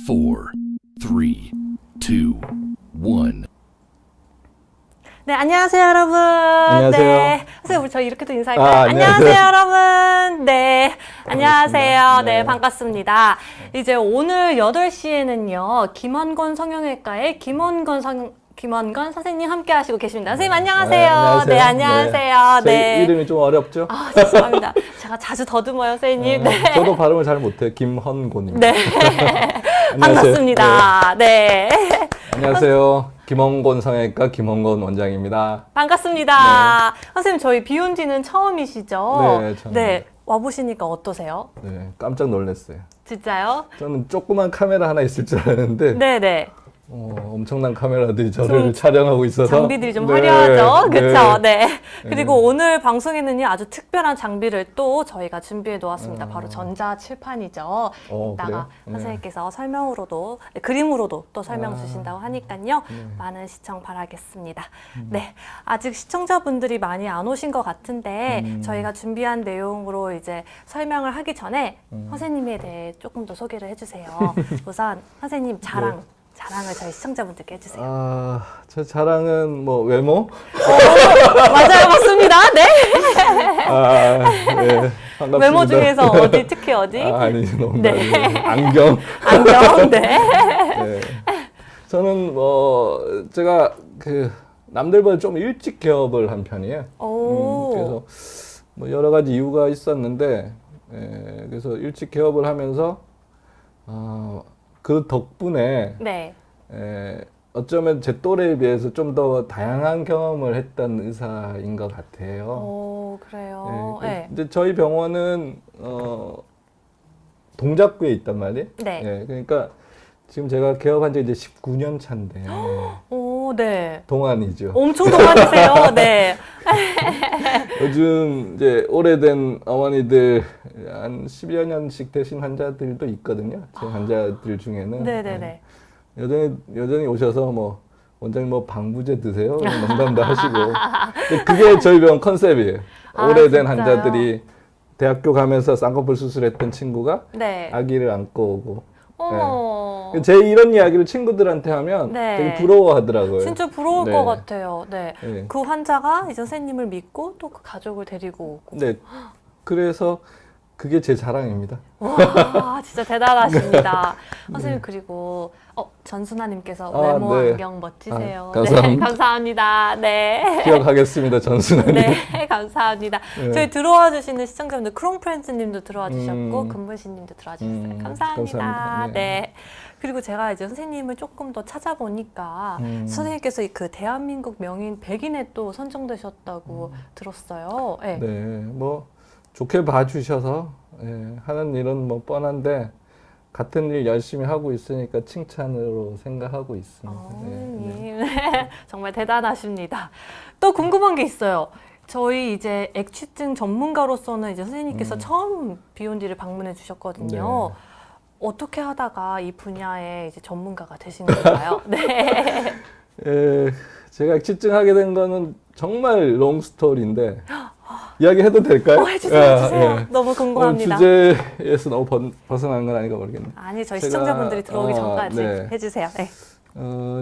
4, 3, 2, 1. 네, 안녕하세요, 여러분. 안녕하세요. 네. 선생님, 우리 저희 이렇게도 인사할까요? 안녕하세요. 여러분. 네. 안녕하세요. 반갑습니다. 네, 네. 반갑습니다. 이제 오늘 8시에는요, 김원건 성형외과의 김원건 선생님 함께 하시고 계십니다. 선생님, 안녕하세요. 안녕하세요. 네, 안녕하세요. 제 네. 이름이 좀 어렵죠? 아, 죄송합니다. 제가 자주 더듬어요, 선생님. 네. 저도 발음을 잘 못해요. 김헌곤입니다. 네. 안녕하세요. 반갑습니다. 네. 안녕하세요. 김헌곤 성형외과 김헌곤 원장입니다. 반갑습니다. 선생님, 저희 비온 지는 처음이시죠? 네, 처음이에요. 네. 와보시니까 어떠세요? 네, 깜짝 놀랐어요. 진짜요? 저는 조그만 카메라 하나 있을 줄 알았는데 네네. 엄청난 카메라들이 좀 저를 촬영하고 있어서 장비들이 좀 네, 화려하죠? 그쵸? 네. 네. 그리고 오늘 방송에는요, 아주 특별한 장비를 또 저희가 준비해 놓았습니다. 바로 전자칠판이죠. 이따가 그래요? 네. 선생님께서 설명으로도, 네, 그림으로도 또 설명 아. 주신다고 하니까요. 네. 많은 시청 바라겠습니다. 네. 아직 시청자분들이 많이 안 오신 것 같은데, 저희가 준비한 내용으로 이제 설명을 하기 전에 선생님에 대해 조금 더 소개를 해주세요. 우선 선생님 자랑을 저희 시청자분들께 해주세요. 제 자랑은 뭐 외모? 맞아요, 맞습니다. 네. 네, 반갑습니다. 외모 중에서 어디, 특히 어디? 아니, 농담이에요. 네. 안경. 안경, 네. 네. 저는 제가 남들보다 좀 일찍 개업을 한 편이에요. 오. 그래서 여러 가지 이유가 있었는데, 그래서 일찍 개업을 하면서 그 덕분에 네. 어쩌면 제 또래에 비해서 좀 더 다양한 경험을 했던 의사인 것 같아요. 오, 그래요. 네. 이제 저희 병원은 동작구에 있단 말이에요. 네. 그러니까 지금 제가 개업한 지 이제 19년 차인데 오, 네. 동안이죠. 엄청 동안이세요. 네. 요즘 이제 오래된 어머니들 한 10여 년씩 되신 환자들도 있거든요. 제 환자들 중에는. 네네네. 여전히 오셔서 원장님 방부제 드세요? 농담도 하시고. 근데 그게 저희 병원 컨셉이에요. 오래된 진짜요? 환자들이 대학교 가면서 쌍꺼풀 수술했던 친구가 네. 아기를 안고 오고. 어머. 제 이런 이야기를 친구들한테 하면 네. 되게 부러워하더라고요. 진짜 부러울 네. 것 같아요. 네. 네. 그 환자가 이제 선생님을 믿고 또 그 가족을 데리고 오고. 네. 그래서 그게 제 자랑입니다. 와, 진짜 대단하십니다. 선생님, 그리고, 전순아님께서 외모 네. 안경 멋지세요. 감사합니다. 네, 감사합니다. 네. 기억하겠습니다, 전순아님. 네, 감사합니다. 네. 저희 들어와 주시는 시청자분들, 크롱프렌즈님도 들어와 주셨고, 음. 금분씨님도 들어와 주셨어요. 감사합니다. 감사합니다. 네. 네. 그리고 제가 이제 선생님을 조금 더 찾아보니까, 음. 선생님께서 그 대한민국 명인 100인에 또 선정되셨다고 들었어요. 네. 네, 좋게 봐주셔서 하는 일은 뻔한데 같은 일 열심히 하고 있으니까 칭찬으로 생각하고 있습니다. 선생님, 정말 대단하십니다. 또 궁금한 게 있어요. 저희 이제 액취증 전문가로서는 이제 선생님께서 처음 비욘디를 방문해 주셨거든요. 네. 어떻게 하다가 이 분야의 이제 전문가가 되신 건가요? 네. 제가 액취증 하게 된 거는 정말 롱 스토리인데 이야기해도 될까요? 해주세요. 너무 궁금합니다. 주제에서 너무 벗어난 건 아닌가 모르겠네요. 아니, 저희 제가, 시청자분들이 들어오기 전까지 네. 해주세요. 네.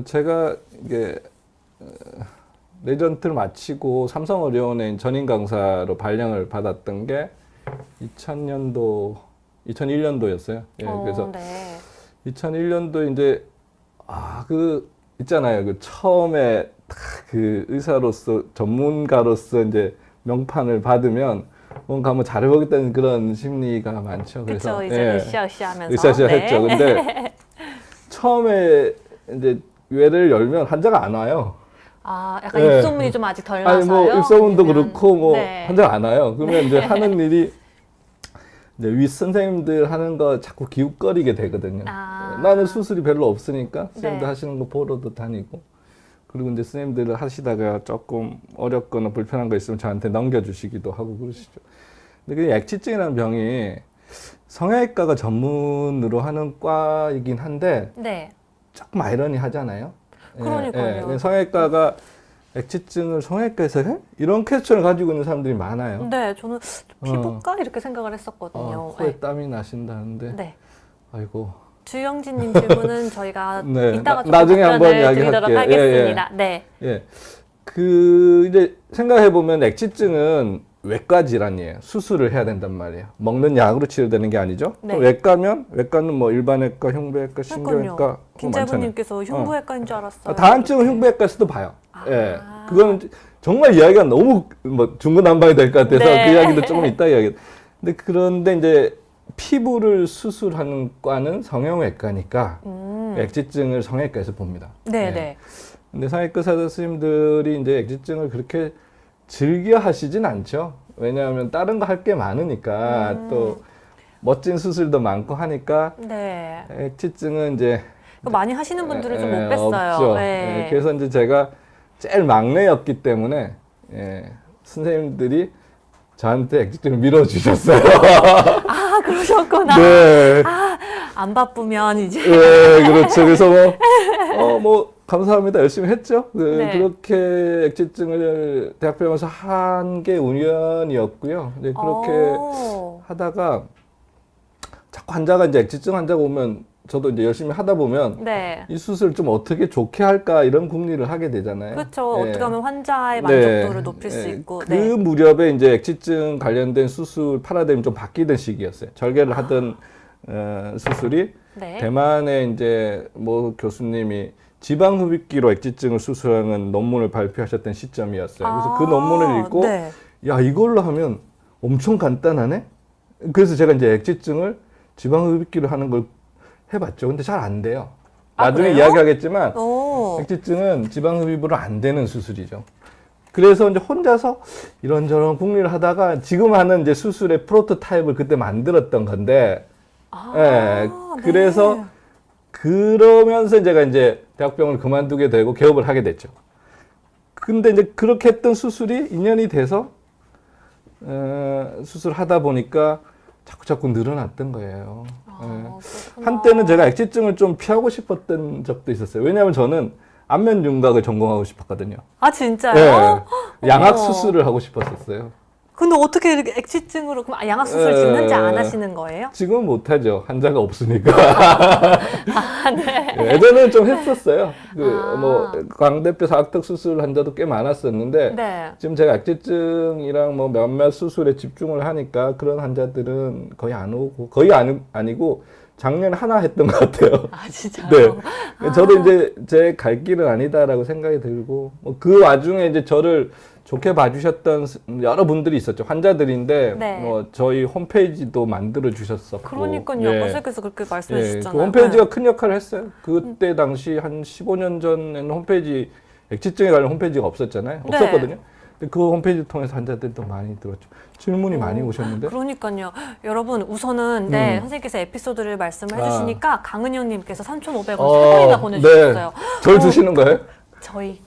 제가 이게 레전트를 마치고 삼성의료원에 전임 강사로 발령을 받았던 게 2001년도였어요. 그래서 네. 2001년도 이제 있잖아요. 처음에 그 의사로서 전문가로서 이제 명판을 받으면 뭔가 한번 잘해보겠다는 그런 심리가 많죠. 그렇죠. 그래서 이제 으쌰으쌰 하면서. 으쌰으쌰 네. 했죠. 근데 처음에 이제 외래를 열면 환자가 안 와요. 약간 입소문이 좀 아직 덜 나서요? 입소문도 아니면... 그렇고 네. 환자가 안 와요. 그러면 이제 하는 일이 이제 윗 선생님들 하는 거 자꾸 기웃거리게 되거든요. 나는 수술이 별로 없으니까 선생님들 하시는 거 보러도 다니고. 그리고 이제 선생님들을 하시다가 조금 어렵거나 불편한 거 있으면 저한테 넘겨주시기도 하고 그러시죠. 근데 그 액취증이라는 병이 성형외과가 전문으로 하는 과이긴 한데 네. 조금 아이러니하잖아요. 그러니까요. 성형외과가 액취증을 성형외과에서 해? 이런 퀘스천을 가지고 있는 사람들이 많아요. 네, 저는 피부과 이렇게 생각을 했었거든요. 코에 땀이 나신다는데 네. 아이고 주영진님 질문은 저희가 네, 이따가 좀 나중에 한번 답변을 드리도록 이야기할게요. 하겠습니다. 네. 예. 그 이제 생각해 보면 액취증은 외과 질환이에요. 수술을 해야 된단 말이에요. 먹는 약으로 치료되는 게 아니죠. 네. 또 외과는 뭐 일반외과, 흉부외과, 신경외과 그거 많잖아요. 김재부님께서 흉부외과인 줄 알았어요. 다한증은 흉부외과에서도 봐요. 아. 예. 그거는 정말 이야기가 너무 뭐 중구난방이 될 것 같아서 네. 그 이야기도 조금 이따 이야기. 근데 그런데 이제 피부를 수술하는 과는 성형외과니까 액취증을 성형외과에서 봅니다. 네, 예. 네. 근데 성형외과 의사 선생님들이 이제 액취증을 그렇게 즐겨 하시진 않죠. 왜냐하면 다른 거 할 게 많으니까 또 멋진 수술도 많고 하니까 네. 액취증은 이제 그거 많이 하시는 분들은 좀 못 뺐어요. 없죠. 네. 그래서 이제 제가 제일 막내였기 때문에 선생님들이 저한테 액취증을 밀어주셨어요. 아, 그러셨구나. 네. 아, 안 바쁘면 이제. 네, 그렇죠. 그래서 뭐 감사합니다. 열심히 했죠. 네. 그렇게 액취증을 대학병원에서 한 게 우연이었고요. 이제 그렇게 하다가 자꾸 환자가 이제 액취증 환자가 오면 저도 이제 열심히 하다 보면 네. 이 수술을 좀 어떻게 좋게 할까 이런 궁리를 하게 되잖아요. 그렇죠. 예. 어떻게 하면 환자의 네. 만족도를 높일 수 있고. 그 네. 무렵에 이제 액취증 관련된 수술 파라다임이 좀 바뀌던 시기였어요. 절개를 하던 수술이 네. 대만의 이제 뭐 교수님이 지방 흡입기로 액취증을 수술하는 논문을 발표하셨던 시점이었어요. 그래서 그 논문을 읽고 네. 야, 이걸로 하면 엄청 간단하네. 그래서 제가 이제 액취증을 지방 흡입기로 하는 걸 해봤죠. 근데 잘 안 돼요. 아, 나중에 그래요? 이야기하겠지만 오. 액취증은 지방 흡입으로 안 되는 수술이죠. 그래서 이제 혼자서 이런저런 궁리를 하다가 지금 하는 이제 수술의 프로토타입을 그때 만들었던 건데, 네. 그래서 그러면서 제가 이제 대학병원을 그만두게 되고 개업을 하게 됐죠. 근데 이제 그렇게 했던 수술이 2년이 돼서 수술하다 보니까 자꾸 늘어났던 거예요. 그렇구나. 한때는 제가 액취증을 좀 피하고 싶었던 적도 있었어요. 왜냐하면 저는 안면 윤곽을 전공하고 싶었거든요. 아, 진짜요? 양악 어머. 수술을 하고 싶었었어요. 근데 어떻게 이렇게 액취증으로 그럼 양악 수술 지금 현재 안 하시는 거예요? 지금은 못하죠. 환자가 없으니까. 아, 네. 예전에는 좀 했었어요. 아. 뭐 광대뼈 사각턱 수술 환자도 꽤 많았었는데 네. 지금 제가 액취증이랑 뭐 몇몇 수술에 집중을 하니까 그런 환자들은 거의 안 오고 아니고 작년에 하나 했던 것 같아요. 아, 진짜요? 네. 저도 이제 제 갈 길은 아니다라고 생각이 들고 뭐 그 와중에 이제 저를 좋게 봐주셨던 여러 분들이 있었죠. 환자들인데 네. 뭐 저희 홈페이지도 만들어 주셨었고. 그러니까요. 예. 선생님께서 그렇게 말씀해 예, 주셨잖아요. 그 홈페이지가 큰 역할을 했어요. 그때 당시 한 15년 전에는 홈페이지 액취증에 관련 홈페이지가 없었잖아요. 네. 없었거든요. 근데 그 홈페이지 통해서 환자들이 또 많이 들었죠. 질문이 많이 오셨는데. 그러니까요. 여러분 우선은 네, 선생님께서 에피소드를 말씀을 해주시니까 강은영님께서 3,500원 3번이나 보내주셨어요. 네. 절 주시는 거예요? 저희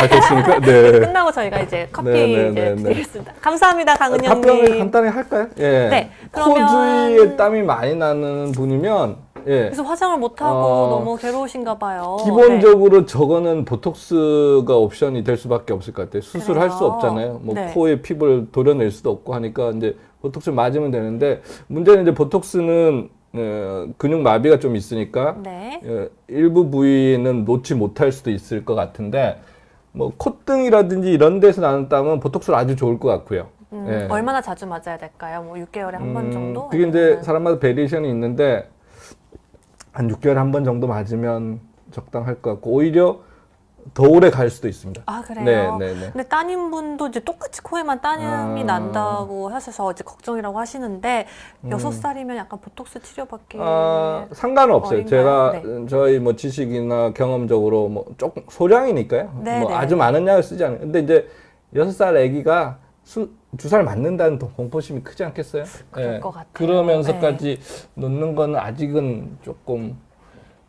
됐습니까? 네. 끝나고 저희가 이제 커피 네, 이제 드리겠습니다. 감사합니다, 답변을 강은영님. 간단히 할까요? 예. 네, 코 그러면- 주위에 땀이 많이 나는 분이면 예. 그래서 화장을 못 하고 너무 괴로우신가 봐요. 기본적으로 저거는 보톡스가 옵션이 될 수밖에 없을 것 같아요. 수술할 수 그래요? 없잖아요. 뭐 네. 코에 피부를 도려낼 수도 없고 하니까 이제 보톡스 맞으면 되는데 문제는 이제 보톡스는 근육 마비가 좀 있으니까 네. 일부 부위는 놓지 못할 수도 있을 것 같은데 뭐 콧등이라든지 이런 데서 나는 땀은 보톡스로 아주 좋을 것 같고요. 예. 얼마나 자주 맞아야 될까요? 뭐 6개월에 한 번 정도? 그게 이제 아니면은- 사람마다 베리에이션이 있는데 한 6개월에 한 번 정도 맞으면 적당할 것 같고 오히려 더 오래 갈 수도 있습니다. 아, 그래요? 네, 네, 네. 근데 따님분도 이제 똑같이 코에만 땀이 난다고 하셔서 이제 걱정이라고 하시는데 6살이면 약간 보톡스 치료받기 상관은 없어요. 어린가요? 제가 네. 저희 뭐 지식이나 경험적으로 뭐 조금 소량이니까요. 네, 뭐 네. 아주 많은 약을 쓰지 않아요. 근데 이제 6살 아기가 주사를 맞는다는 공포심이 크지 않겠어요? 그럴 것 같아요. 그러면서까지 놓는 건 아직은 조금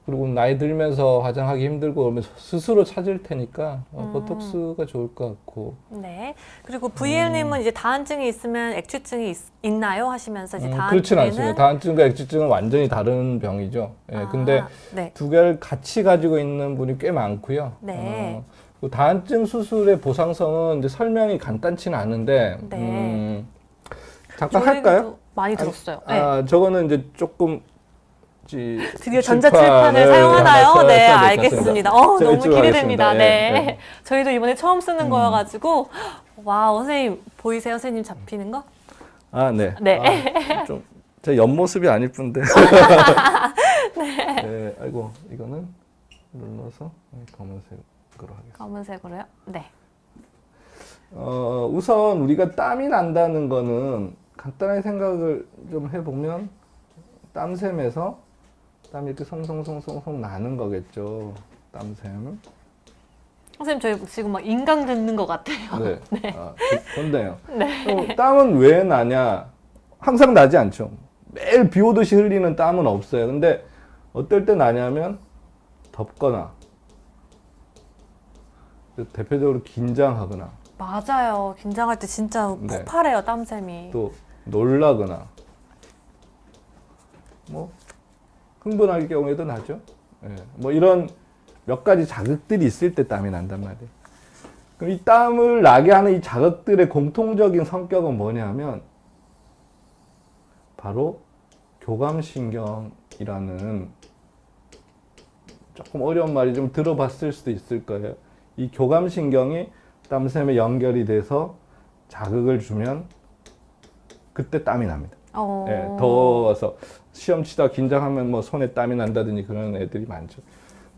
그리고 나이 들면서 화장하기 힘들고 그러면 스스로 찾을 테니까 보톡스가 좋을 것 같고. 네. 그리고 VL님은 이제 다한증이 있으면 액취증이 있나요? 하시면서 이제 그렇진 다한증에는 않습니다. 다한증과 액취증은 완전히 다른 병이죠. 근데 네. 두 개를 같이 가지고 있는 분이 꽤 많고요. 네. 그 다한증 수술의 보상성은 이제 설명이 간단치는 않은데 네. 잠깐 저희도 할까요? 많이 들었어요. 네. 저거는 이제 조금 드디어 전자칠판을 사용하나요? 네, 알겠습니다. 너무 일주일 기대됩니다. 하겠습니다. 네. 저희도 이번에 처음 쓰는 거여가지고, 와, 선생님, 보이세요? 선생님 잡히는 거? 아, 네. 네. 좀, 제 옆모습이 안 이쁜데. 네. 아이고, 이거는 눌러서 검은색으로 하겠습니다. 검은색으로요? 네. 우선 우리가 땀이 난다는 거는 간단하게 생각을 좀 해보면 땀샘에서 땀이 이렇게 송송송송송 나는 거겠죠. 땀샘. 선생님, 저희 지금 막 인강 듣는 것 같아요. 네. 네. 좋네요. 네. 땀은 왜 나냐? 항상 나지 않죠. 매일 비 오듯이 흘리는 땀은 없어요. 근데 어떨 때 나냐면 덥거나 대표적으로 긴장하거나 맞아요. 긴장할 때 진짜 네. 폭발해요, 땀샘이. 또 놀라거나 뭐 흥분할 경우에도 나죠. 예, 뭐 이런 몇 가지 자극들이 있을 때 땀이 난단 말이에요. 그럼 이 땀을 나게 하는 이 자극들의 공통적인 성격은 뭐냐면 바로 교감신경이라는 조금 어려운 말이 좀 들어봤을 수도 있을 거예요. 이 교감신경이 땀샘에 연결이 돼서 자극을 주면 그때 땀이 납니다. 예, 더워서 시험 치다 긴장하면 뭐 손에 땀이 난다든지 그런 애들이 많죠.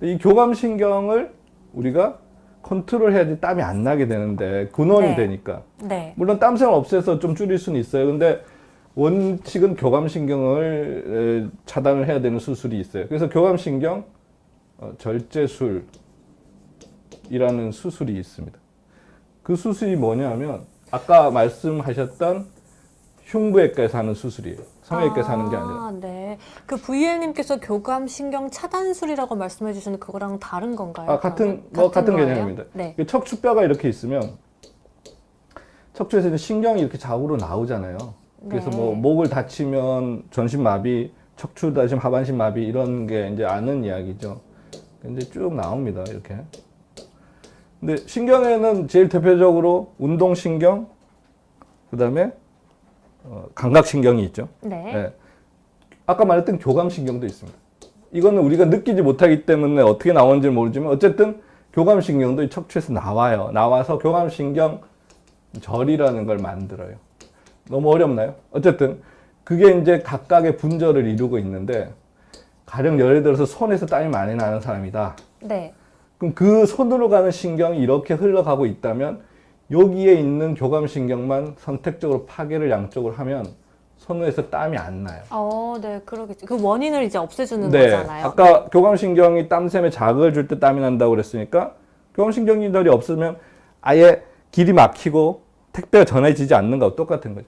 이 교감신경을 우리가 컨트롤해야지 땀이 안 나게 되는데 근원이 네. 되니까. 네. 물론 땀샘을 없애서 좀 줄일 수는 있어요. 근데 원칙은 교감신경을 차단을 해야 되는 수술이 있어요. 그래서 교감신경 절제술이라는 수술이 있습니다. 그 수술이 뭐냐면 아까 말씀하셨던 흉부외과에서 하는 수술이에요. 성형외과에서 하는 게 아니라. 네. 그 VL님께서 교감신경 차단술이라고 말씀해 주시는 그거랑 다른 건가요? 같은 거예요? 개념입니다. 네. 척추뼈가 이렇게 있으면 척추에서 이제 신경이 이렇게 좌우로 나오잖아요. 그래서 네. 뭐 목을 다치면 전신마비, 척추 다치면 하반신마비 이런 게 이제 아는 이야기죠. 근데 쭉 나옵니다. 이렇게. 근데 신경에는 제일 대표적으로 운동신경, 그다음에 감각신경이 있죠. 네. 네. 아까 말했던 교감신경도 있습니다. 이거는 우리가 느끼지 못하기 때문에 어떻게 나오는지 모르지만 어쨌든 교감신경도 이 척추에서 나와요. 나와서 교감신경 절이라는 걸 만들어요. 너무 어렵나요? 어쨌든 그게 이제 각각의 분절을 이루고 있는데 가령 예를 들어서 손에서 땀이 많이 나는 사람이다. 네. 그럼 그 손으로 가는 신경이 이렇게 흘러가고 있다면 여기에 있는 교감신경만 선택적으로 파괴를 양쪽으로 하면 손에서 땀이 안 나요. 네, 그러겠죠. 그 원인을 이제 없애주는 네, 거잖아요. 아까 교감신경이 땀샘에 자극을 줄 때 땀이 난다고 그랬으니까 교감신경들이 없으면 아예 길이 막히고 택배가 전해지지 않는 거하고 똑같은 거죠.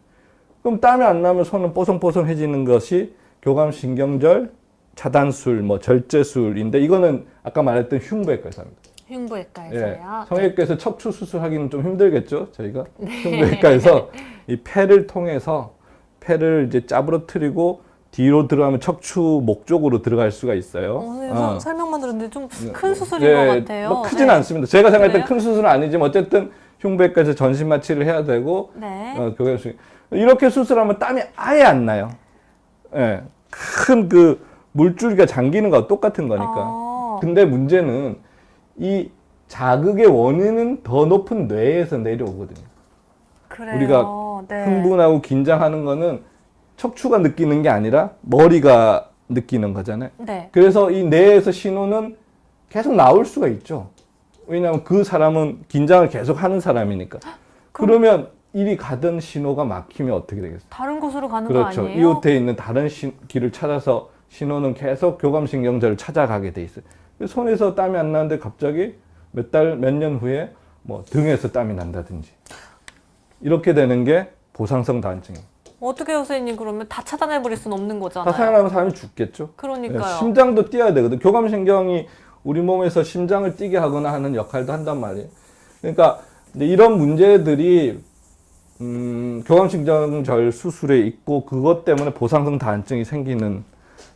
그럼 땀이 안 나면 손은 뽀송뽀송해지는 것이 교감신경절 차단술, 뭐 절제술인데 이거는 아까 말했던 흉부외과에서 합니다. 흉부외과에서요. 예, 성형외과에서 척추 수술하기는 좀 힘들겠죠, 저희가. 흉부외과에서 이 폐를 통해서 폐를 이제 짜부러뜨리고 뒤로 들어가면 척추 목 쪽으로 들어갈 수가 있어요. 설명만 들었는데 좀 큰 수술인 예, 것 같아요. 뭐 크진 않습니다. 제가 생각할 때 그래요? 큰 수술은 아니지만 어쨌든 흉부외과에서 전신 마취를 해야 되고 네. 교감신경 이렇게 수술하면 땀이 아예 안 나요. 예, 큰 그 물줄기가 잠기는 거와 똑같은 거니까. 근데 문제는 이 자극의 원인은 더 높은 뇌에서 내려오거든요. 그래요. 우리가 네. 흥분하고 긴장하는 거는 척추가 느끼는 게 아니라 머리가 느끼는 거잖아요. 네. 그래서 이 뇌에서 신호는 계속 나올 수가 있죠. 왜냐하면 그 사람은 긴장을 계속 하는 사람이니까. 그러면 이리 가던 신호가 막히면 어떻게 되겠어요? 다른 곳으로 가는 그렇죠. 거 아니에요? 이웃에 있는 다른 길을 찾아서 신호는 계속 교감신경절을 찾아가게 돼 있어요. 손에서 땀이 안 나는데 갑자기 몇 년 후에 뭐 등에서 땀이 난다든지 이렇게 되는 게 보상성 다한증입니다. 어떻게 해요, 선생님? 그러면 다 차단해버릴 수는 없는 거잖아요. 다 생각하면 사람이 죽겠죠. 그러니까요. 네, 심장도 뛰어야 되거든. 교감신경이 우리 몸에서 심장을 뛰게 하거나 하는 역할도 한단 말이에요. 그러니까 이제 이런 문제들이 교감신경절 수술에 있고 그것 때문에 보상성 다한증이 생기는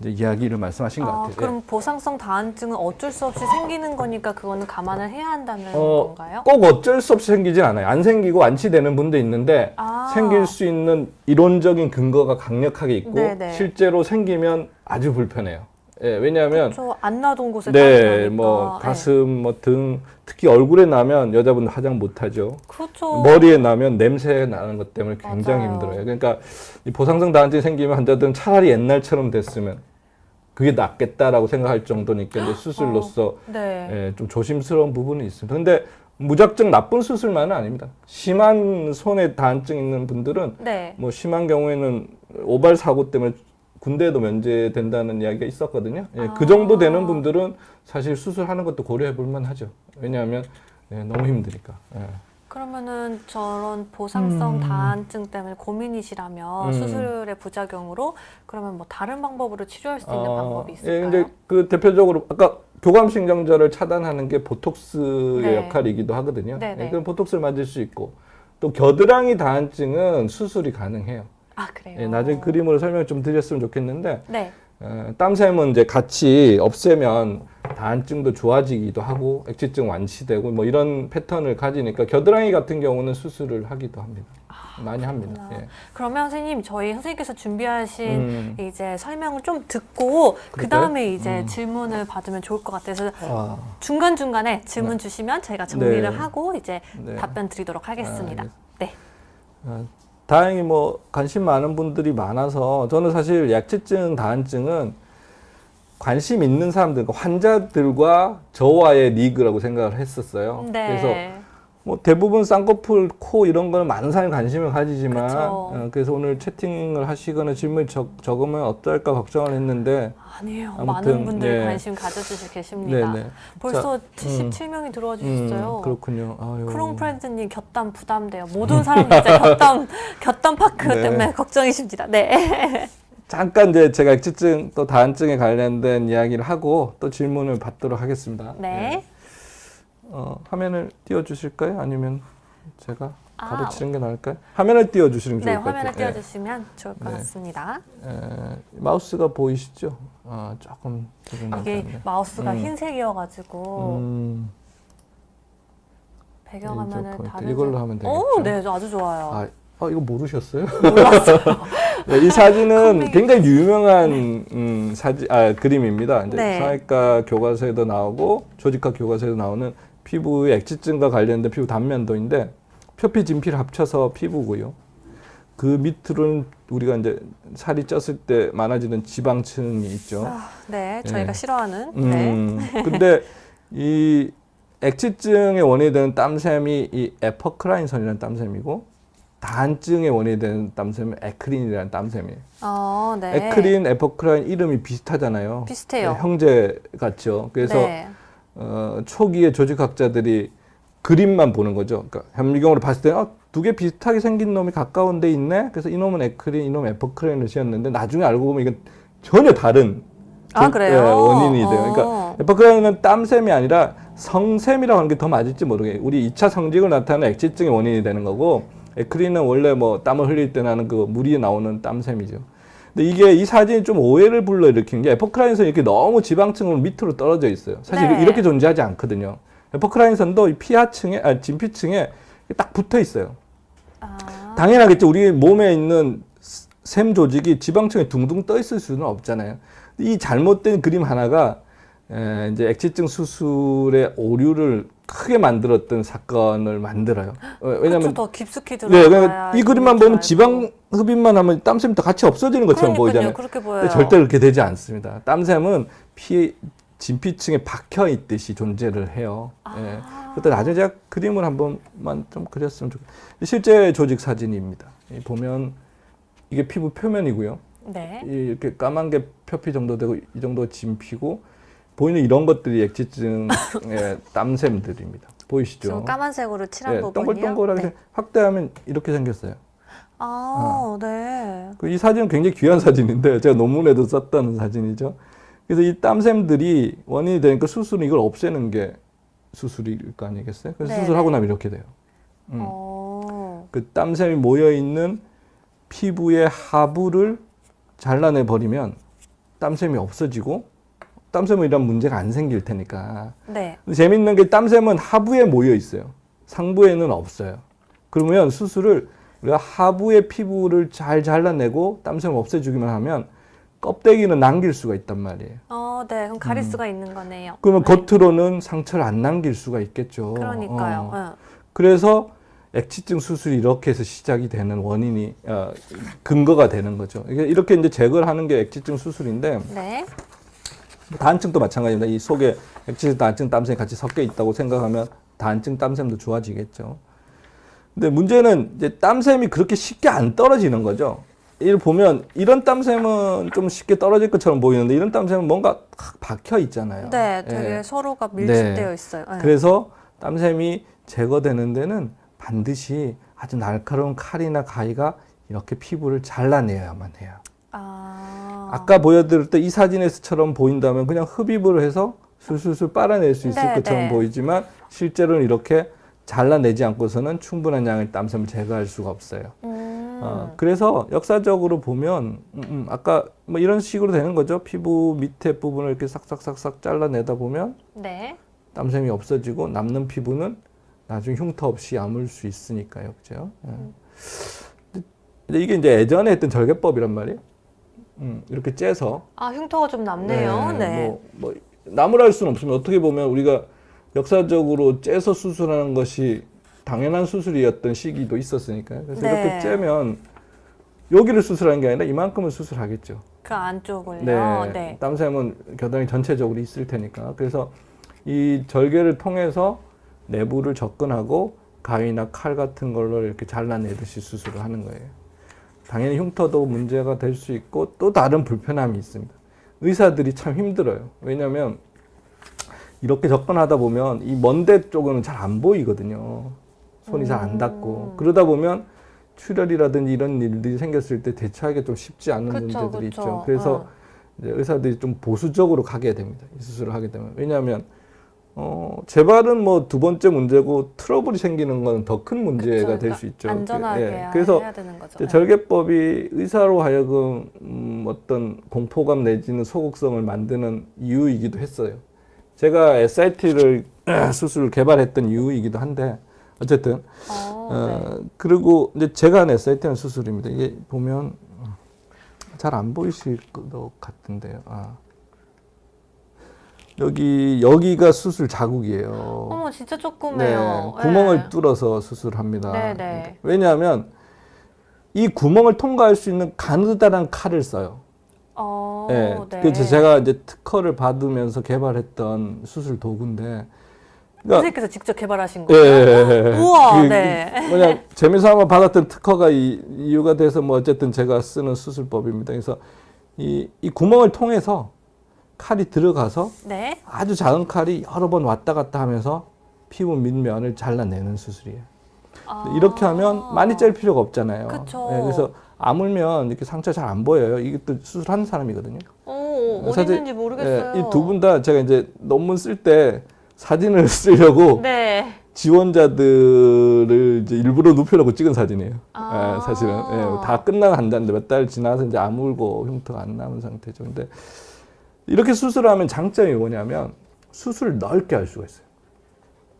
이제 이야기를 말씀하신 것 같아요. 그럼 보상성 다한증은 어쩔 수 없이 생기는 거니까 그거는 감안을 해야 한다는 건가요? 꼭 어쩔 수 없이 생기진 않아요. 안 생기고 완치되는 분도 있는데 생길 수 있는 이론적인 근거가 강력하게 있고 네네. 실제로 생기면 아주 불편해요. 예, 왜냐하면 안 나던 곳에 네, 나니까. 뭐 가슴, 뭐 등, 특히 얼굴에 나면 여자분 화장 못 하죠. 그렇죠. 머리에 나면 냄새 나는 것 때문에 굉장히 맞아요. 힘들어요. 그러니까 이 보상성 다한증이 생기면 환자들은 차라리 옛날처럼 됐으면 그게 낫겠다라고 생각할 정도니까 이제 수술로서 네. 예, 좀 조심스러운 부분이 있습니다. 근데 무작정 나쁜 수술만은 아닙니다. 심한 손에 다한증 있는 분들은 네. 뭐 심한 경우에는 오발 사고 때문에 군대에도 면제된다는 이야기가 있었거든요. 예, 그 정도 되는 분들은 사실 수술하는 것도 고려해 볼 만하죠. 왜냐하면 예, 너무 힘드니까. 예. 그러면은 저런 보상성 다한증 때문에 고민이시라면 수술의 부작용으로 그러면 뭐 다른 방법으로 치료할 수 있는 방법이 있을까요? 예, 근데 그 대표적으로 아까 교감신경절을 차단하는 게 보톡스의 네. 역할이기도 하거든요. 네네. 예, 그럼 보톡스를 맞을 수 있고 또 겨드랑이 다한증은 수술이 가능해요. 아, 그래요? 예, 나중에 그림으로 설명 좀 드렸으면 좋겠는데 네. 땀샘은 이제 같이 없애면 다한증도 좋아지기도 하고 액취증 완치되고 뭐 이런 패턴을 가지니까 겨드랑이 같은 경우는 수술을 하기도 합니다. 많이 합니다. 예. 그러면 선생님, 저희 선생님께서 준비하신 이제 설명을 좀 듣고 그 다음에 이제 질문을 받으면 좋을 것 같아서 중간중간에 질문 주시면 저희가 정리를 네. 하고 이제 네. 답변 드리도록 하겠습니다. 네. 다행히 뭐 관심 많은 분들이 많아서 저는 사실 액취증, 다한증은 관심 있는 사람들, 환자들과 저와의 리그라고 생각을 했었어요. 네. 그래서 뭐 대부분 쌍꺼풀, 코 이런 거는 많은 사람이 관심을 가지지만 그쵸. 그래서 오늘 채팅을 하시거나 질문을 적으면 어떨까 걱정을 했는데 아니에요. 아무튼, 많은 분들이 네. 관심 가져주시고 계십니다. 네네. 벌써 자, 77명이 들어와 주셨어요. 그렇군요. 아유. 크롱 프렌즈님 곁담 부담돼요. 모든 사람들 이제 곁담 파크 네. 때문에 걱정이십니다. 네. 잠깐 이제 제가 액취증 또 다한증에 관련된 이야기를 하고 또 질문을 받도록 하겠습니다. 네. 화면을 띄워주실까요? 아니면 제가 가르치는 게 나을까요? 화면을 띄워주시는 게 네, 좋을 것 같아요. 화면을 띄워주시면 좋을 것 네. 같습니다. 마우스가 보이시죠? 조금 이게 마우스가 흰색이어가지고 배경화면을 다른 이걸로 하면 되겠죠? 오, 네, 아주 좋아요. 이거 모르셨어요? 몰랐어요. 네, 이 사진은 굉장히 유명한 그림입니다. 이제 네. 성형외과 교과서에도 나오고 조직학 교과서에도 나오는 피부의 액취증과 관련된 피부 단면도인데 표피 진피를 합쳐서 피부고요. 그 밑으로는 우리가 이제 살이 쪘을 때 많아지는 지방층이 있죠. 네, 저희가 네. 싫어하는. 네. 근데 이 액취증의 원인이 되는 땀샘이 이 에퍼크라인선이라는 땀샘이고 다한증의 원인이 되는 땀샘은 에크린이라는 땀샘이에요. 네. 에크린, 에퍼크라인 이름이 비슷하잖아요. 비슷해요. 네, 형제 같죠. 그래서 네. 초기에 조직학자들이 그림만 보는 거죠. 그러니까 현미경으로 봤을 때 두 개 비슷하게 생긴 놈이 가까운 데 있네. 그래서 이놈은 에크린, 이놈은 에퍼크라인을 지었는데 나중에 알고 보면 이건 전혀 다른 그래요? 원인이 돼요. 그러니까 에퍼크라인은 땀샘이 아니라 성샘이라고 하는 게 더 맞을지 모르겠어요. 우리 2차 성직을 나타내는 액취증의 원인이 되는 거고 에크린은 원래 뭐 땀을 흘릴 때 나는 그 물이 나오는 땀샘이죠. 근데 이게 이 사진이 좀 오해를 불러일으킨 게 에퍼크라인선이 이렇게 너무 지방층으로 밑으로 떨어져 있어요. 사실 네. 이렇게 존재하지 않거든요. 에퍼크라인선도 이 피하층에, 진피층에 딱 붙어 있어요. 당연하겠죠. 우리 몸에 있는 샘 조직이 지방층에 둥둥 떠 있을 수는 없잖아요. 이 잘못된 그림 하나가 이제 액취증 수술의 오류를 크게 만들었던 사건을 만들어요. 왜냐하면 더 깊숙이 네, 들어가야 그러니까 이 그림만 보면 지방 흡입만 하면 땀샘이 다 같이 없어지는 것처럼 보이잖아요. 그렇게 보여요. 근데 절대 그렇게 되지 않습니다. 땀샘은 진피층에 박혀 있듯이 존재를 해요. 예. 그때 나중에 제가 그림을 한 번만 좀 그렸으면 좋겠어요. 실제 조직 사진입니다. 보면 이게 피부 표면이고요. 네. 이렇게 까만 게 표피 정도 되고 이 정도 진피고 보이는 이런 것들이 액취증 땀샘들입니다. 보이시죠? 지금 까만색으로 칠한 부분이요? 동글동글하게 네. 확대하면 이렇게 생겼어요. 네. 이 사진은 굉장히 귀한 사진인데 제가 논문에도 썼던 사진이죠. 그래서 이 땀샘들이 원인이 되니까 수술은 이걸 없애는 게 수술일 거 아니겠어요? 그래서 네네. 수술하고 나면 이렇게 돼요. 그 땀샘이 모여 있는 피부의 하부를 잘라내 버리면 땀샘이 없어지고 땀샘은 이런 문제가 안 생길 테니까. 네. 근데 재밌는 게 땀샘은 하부에 모여 있어요. 상부에는 없어요. 그러면 수술을 우리가 하부의 피부를 잘 잘라내고 땀샘을 없애주기만 하면 껍데기는 남길 수가 있단 말이에요. 네. 그럼 가릴 수가 있는 거네요. 그러면 네. 겉으로는 상처를 안 남길 수가 있겠죠. 그러니까요. 그래서 액취증 수술이 이렇게 해서 시작이 되는 원인이 근거가 되는 거죠. 이렇게 이제 제거를 하는 게 액취증 수술인데 네. 다한증도 마찬가지입니다. 이 속에 액취증, 다한증, 땀샘이 같이 섞여 있다고 생각하면 다한증, 땀샘도 좋아지겠죠. 근데 문제는 이제 땀샘이 그렇게 쉽게 안 떨어지는 거죠. 이를 보면 이런 땀샘은 좀 쉽게 떨어질 것처럼 보이는데 이런 땀샘은 뭔가 탁 박혀 있잖아요. 네, 되게 서로가 밀집되어 있어요. 네. 그래서 땀샘이 제거되는 데는 반드시 아주 날카로운 칼이나 가위가 이렇게 피부를 잘라내야만 해요. 아까 보여드릴 때 이 사진에서처럼 보인다면 그냥 흡입을 해서 술술술 빨아낼 수 있을 것처럼 보이지만 실제로는 이렇게 잘라내지 않고서는 충분한 양의 땀샘을 제거할 수가 없어요. 그래서 역사적으로 보면 아까 뭐 이런 식으로 되는 거죠. 피부 밑에 부분을 이렇게 싹싹싹싹 잘라내다 보면 네. 땀샘이 없어지고 남는 피부는 나중에 흉터 없이 아물 수 있으니까요. 그죠? 근데 이게 이제 예전에 했던 절개법이란 말이에요. 이렇게 째서. 흉터가 좀 남네요. 네. 뭐 나무랄 수는 없으면 어떻게 보면 우리가 역사적으로 째서 수술하는 것이 당연한 수술이었던 시기도 있었으니까요. 그래서 이렇게 째면 여기를 수술하는 게 아니라 이만큼을 수술하겠죠. 그 안쪽을요. 네. 땀샘은 겨드랑이 전체적으로 있을 테니까. 그래서 이 절개를 통해서 내부를 접근하고 가위나 칼 같은 걸로 이렇게 잘라내듯이 수술을 하는 거예요. 당연히 흉터도 문제가 될 수 있고 또 다른 불편함이 있습니다. 의사들이 참 힘들어요. 왜냐하면 이렇게 접근하다 보면 이 먼데 쪽은 잘 안 보이거든요. 손이 잘 안 닿고. 그러다 보면 출혈이라든지 이런 일들이 생겼을 때 대처하기가 좀 쉽지 않은 문제들이 있죠. 그래서 이제 의사들이 좀 보수적으로 가게 됩니다. 이 수술을 하게 되면. 왜냐하면 재발은 뭐 두 번째 문제고 트러블이 생기는 건 더 큰 문제가 될 수 있죠. 안전하게 그래서 해야 되는 거죠. 절개법이 의사로 하여금 어떤 공포감 내지는 소극성을 만드는 이유이기도 했어요. 제가 SIT를 수술을 개발했던 이유이기도 한데 어쨌든 그리고 이제 제가 한 SIT는 수술입니다. 이게 보면 잘 안 보이실 것 같은데요. 여기가 수술 자국이에요. 어머, 진짜 조그매요. 구멍을 뚫어서 수술합니다. 네네. 왜냐하면 이 구멍을 통과할 수 있는 가느다란 칼을 써요. 그래서 제가 이제 특허를 받으면서 개발했던 수술 도구인데. 선생님께서 직접 개발하신 거예요? 우와, 뭐냐, 재미삼아 받았던 특허가 이유가 돼서 뭐 어쨌든 제가 쓰는 수술법입니다. 그래서 이 구멍을 통해서 칼이 들어가서 아주 작은 칼이 여러 번 왔다 갔다 하면서 피부 밑면을 잘라내는 수술이에요. 이렇게 하면 많이 짤 필요가 없잖아요. 그래서 아물면 이렇게 상처 잘 안 보여요. 이게 또 수술하는 사람이거든요. 어디 있는지 모르겠어요. 이 두 분 다 제가 이제 논문 쓸 때 사진을 쓰려고 지원자들을 이제 일부러 눕혀놓고 찍은 사진이에요. 사실은 다 끝나고 한다는데 몇 달 지나서 이제 아물고 흉터가 안 남은 상태죠. 근데 이렇게 수술하면 장점이 뭐냐면 수술을 넓게 할 수가 있어요.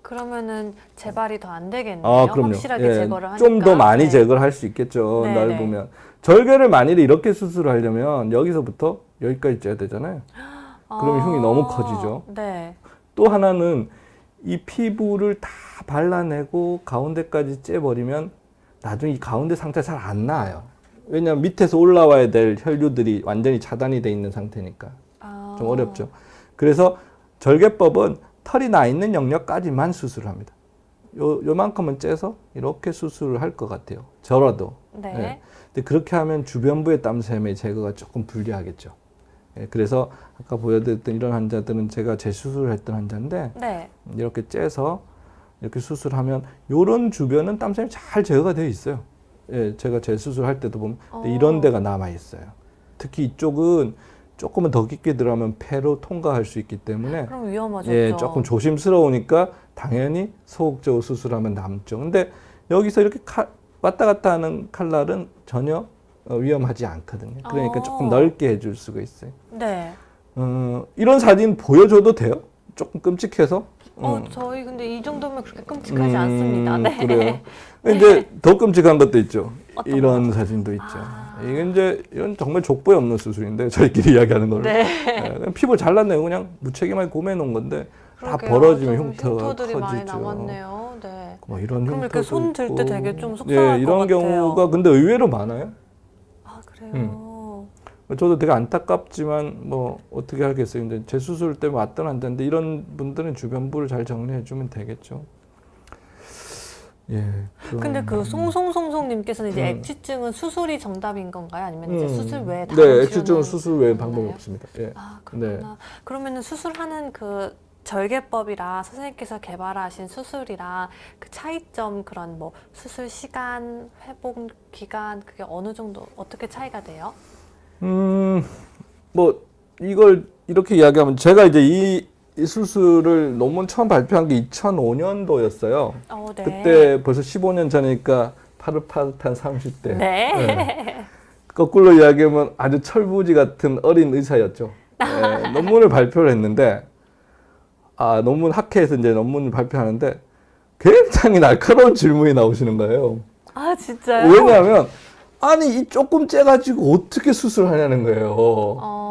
그러면은 재발이 더 안 되겠네요. 그럼요. 확실하게 제거를 하니까. 좀 더 많이 제거를 할 수 있겠죠. 넓으면. 절개를 만일에 이렇게 수술을 하려면 여기서부터 여기까지 째야 되잖아요. 그러면 흉이 너무 커지죠. 또 하나는 이 피부를 다 발라내고 가운데까지 째버리면 나중에 이 가운데 상처가 잘 안 나아요. 왜냐하면 밑에서 올라와야 될 혈류들이 완전히 차단이 돼 있는 상태니까. 좀 어렵죠. 그래서 절개법은 털이 나 있는 영역까지만 수술을 합니다. 요만큼은 째서 이렇게 수술을 할 것 같아요. 저라도. 근데 그렇게 하면 주변부의 땀샘의 제거가 조금 불리하겠죠. 그래서 아까 보여드렸던 이런 환자들은 제가 재수술을 했던 환자인데 이렇게 째서 이렇게 수술하면 이런 주변은 땀샘이 잘 제거가 되어 있어요. 제가 재수술할 때도 보면 이런 데가 남아 있어요. 특히 이쪽은 조금은 더 깊게 들어가면 폐로 통과할 수 있기 때문에 그럼 위험하죠. 조금 조심스러우니까 당연히 소극적으로 수술하면 남죠. 근데 여기서 이렇게 왔다 갔다 하는 칼날은 전혀 위험하지 않거든요. 그러니까 조금 넓게 해줄 수가 있어요. 이런 사진 보여줘도 돼요? 조금 끔찍해서? 저희 근데 이 정도면 그렇게 끔찍하지 않습니다. 네. 그래요. 이제 더 끔찍한 것도 있죠. 어떤 이런 사진도 있죠. 이건 정말 족보에 없는 수술인데 저희끼리 이야기하는 걸로. 네. 그냥 피부 잘랐네요. 그냥 무책임하게 고민해 놓은 건데 다 그러게요. 벌어지면 좀 흉터가 흉터들이 커지죠. 많이 남았네요. 네. 뭐 이런 그럼 이렇게 흉터도 손 들 때 있고. 되게 좀 속상할 이런 것 같아요. 경우가 근데 의외로 많아요. 아, 그래요. 저도 되게 안타깝지만 뭐 어떻게 하겠어요. 이제 재수술 때문에 왔던 안 되는데 이런 분들은 주변부를 잘 정리해 주면 되겠죠. 예. 근데 그 송송송송님께서는 이제 액취증은 수술이 정답인 건가요? 아니면 이제 수술 외에 다른 네, 액취증은 치료는 수술 외에 방법이 없나요? 없습니다. 예. 아, 그렇구나. 네. 그러면은 수술하는 그 절개법이랑 선생님께서 개발하신 수술이랑 그 차이점 그런 뭐 수술 시간, 회복 기간 그게 어느 정도 어떻게 차이가 돼요? 뭐 이걸 이렇게 이야기하면 제가 이제 이 수술을 논문 처음 발표한 게 2005년도였어요. 네. 그때 벌써 15년 전이니까 파릇파릇한 30대. 네. 거꾸로 이야기하면 아주 철부지 같은 어린 의사였죠. 네, 논문을 발표를 했는데, 논문 학회에서 이제 논문을 발표하는데 굉장히 날카로운 질문이 나오시는 거예요. 아, 진짜요? 왜냐하면, 아니, 이 조금 째가지고 어떻게 수술하냐는 거예요.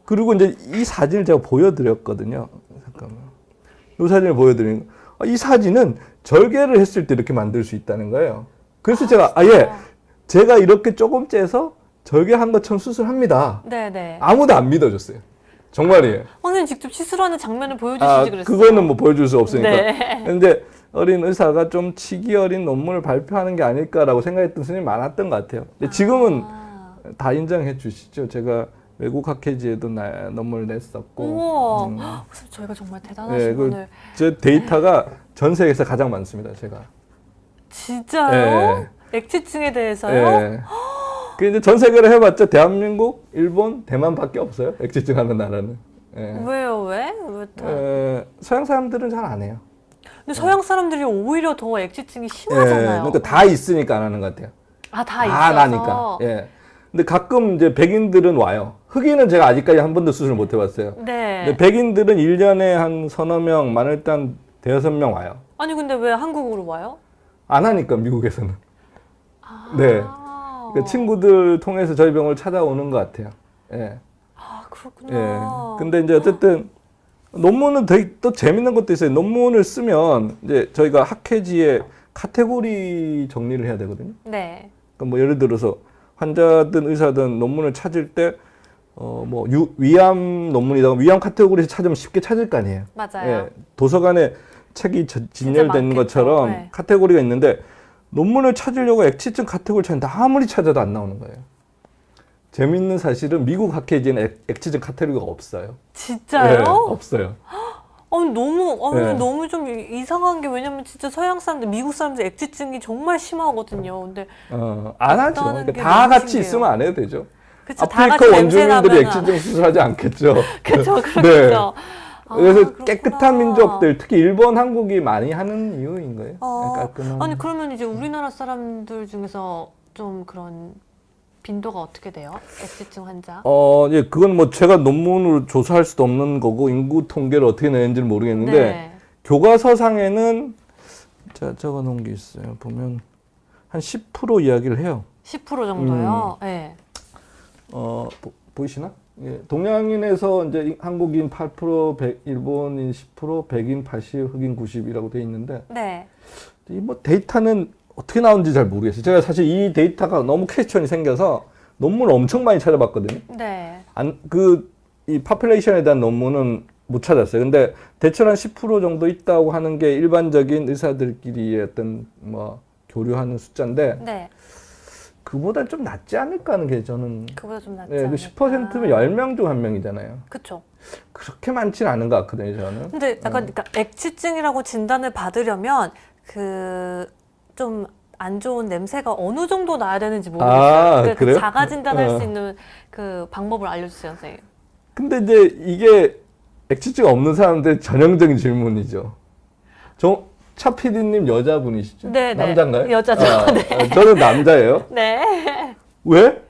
그리고 이제 이 사진을 제가 보여드렸거든요. 잠깐만. 이 사진을 보여드린 거. 이 사진은 절개를 했을 때 이렇게 만들 수 있다는 거예요. 그래서 제가, 제가 이렇게 조금 째서 절개한 것처럼 수술합니다. 네네. 아무도 안 믿어줬어요. 정말이에요. 선생님 직접 시술하는 장면을 보여주시지 그랬어요. 그거는 뭐 보여줄 수 없으니까. 네. 근데 어린 의사가 좀 치기 어린 논문을 발표하는 게 아닐까라고 생각했던 선생님이 많았던 것 같아요. 근데 지금은 다 인정해 주시죠. 제가 외국 학회지에도 논문을 냈었고. 우와. 저희가 정말 대단하신 네, 분을. 제 데이터가 전 세계에서 가장 많습니다. 제가. 진짜요? 액취증에 대해서요? 네. 그 이제 전 세계로 해봤자 대한민국, 일본, 대만밖에 없어요. 액취증 하는 나라는. 네. 왜요? 왜? 서양 사람들은 잘 안 해요. 근데 서양 사람들이 오히려 더 액취증이 심하잖아요. 그러니까 다 있으니까 안 하는 것 같아요. 다 있어서. 나니까. 예. 근데 가끔 이제 백인들은 와요. 흑인은 제가 아직까지 한 번도 수술 못 해봤어요. 네. 근데 백인들은 1년에 한 서너 명, 많을 땐 대여섯 명 와요. 아니 근데 왜 한국으로 와요? 안 하니까 미국에서는. 네. 그러니까 친구들 통해서 저희 병원을 찾아오는 것 같아요. 예. 그렇구나. 예. 근데 이제 어쨌든 논문은 되게 또 재밌는 것도 있어요. 논문을 쓰면 이제 저희가 학회지에 카테고리 정리를 해야 되거든요. 네. 그러니까 뭐 예를 들어서 환자든 의사든 논문을 찾을 때 위암 논문이다. 위암 카테고리에서 찾으면 쉽게 찾을 거 아니에요. 맞아요. 예, 도서관에 책이 진열된 것처럼 네. 카테고리가 있는데 논문을 찾으려고 액취증 카테고리 찾는데 아무리 찾아도 안 나오는 거예요. 재밌는 사실은 미국 학회지에는 액취증 카테고리가 없어요. 진짜요? 네, 없어요. 너무 좀 이상한 게 왜냐면 진짜 서양 사람들, 미국 사람들 액취증이 정말 심하거든요. 근데 안 하죠. 그러니까 게 다 너무 같이 신기해요. 있으면 안 해도 되죠. 그쵸, 다 같이 아프리카 냄새 원주민들이 나면은 액취증 수술하지 않겠죠. 그렇죠, 그렇죠. 네. 그래서 그렇구나. 깨끗한 민족들, 특히 일본, 한국이 많이 하는 이유인 거예요. 깔끔한. 아니 그러면 이제 우리나라 사람들 중에서 좀 그런 빈도가 어떻게 돼요? 액취증 환자? 예, 그건 뭐 제가 논문으로 조사할 수도 없는 거고 인구 통계를 어떻게 내는지는 모르겠는데 네. 교과서상에는 제가 적어 놓은 게 있어요. 보면 한 10% 이야기를 해요. 10% 정도요? 네. 보이시나? 예, 동양인에서 이제 한국인 8%, 일본인 10%, 백인 80, 흑인 90이라고 돼 있는데 네. 이 뭐 데이터는 어떻게 나오는지 잘 모르겠어요. 제가 사실 이 데이터가 너무 퀘스천이 생겨서 논문을 엄청 많이 찾아봤거든요. 네. 이 파퓰레이션에 대한 논문은 못 찾았어요. 근데 대체로 한 10% 정도 있다고 하는 게 일반적인 의사들끼리의 어떤 뭐 교류하는 숫자인데 네. 그보다 좀 낫지 않을까 하는 게 저는. 그보다 좀 낫지 네, 그 않을까. 10%면 10명 중 1명이잖아요. 그쵸. 그렇게 많지는 않은 것 같거든요, 저는. 근데 약간 그러니까 액취증이라고 진단을 받으려면 좀 안 좋은 냄새가 어느 정도 나야 되는지 모르겠어요. 그래요? 자가 진단할 수 있는 그 방법을 알려주세요, 선생님. 근데 이제 이게 액취증 없는 사람들 전형적인 질문이죠. 차 PD님 여자분이시죠? 네, 남자인가요? 여자죠. 네. 저는 남자예요. 네. 왜?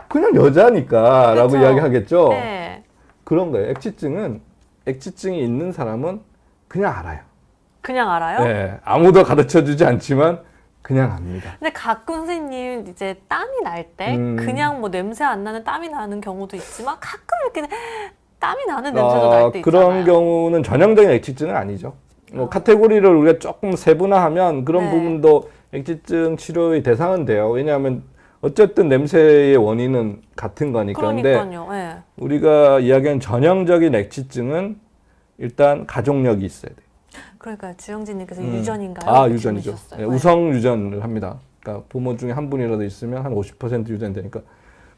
그냥 여자니까 라고 그쵸. 이야기하겠죠. 네. 그런 거예요. 액취증은 액지증이 있는 사람은 그냥 알아요. 그냥 알아요? 네, 아무도 가르쳐주지 않지만 그냥 압니다. 근데 가끔 선생님 이제 땀이 날 때 그냥 뭐 냄새 안 나는 땀이 나는 경우도 있지만 가끔 이렇게 땀이 나는 냄새도 날 때 있잖아요. 그런 경우는 전형적인 액지증은 아니죠. 뭐 카테고리를 우리가 조금 세분화하면 그런 네. 부분도 액지증 치료의 대상은 돼요. 왜냐하면 어쨌든 냄새의 원인은 같은 거니까. 근데 그러니까요. 네. 우리가 이야기하는 전형적인 액지증은 일단 가족력이 있어야 돼요. 그러니까 주영진님께서 유전인가요? 아, 이렇게 유전이죠. 질문하셨어요. 네, 네. 우성 유전을 합니다. 그러니까 부모 중에 한 분이라도 있으면 한 50% 유전이 되니까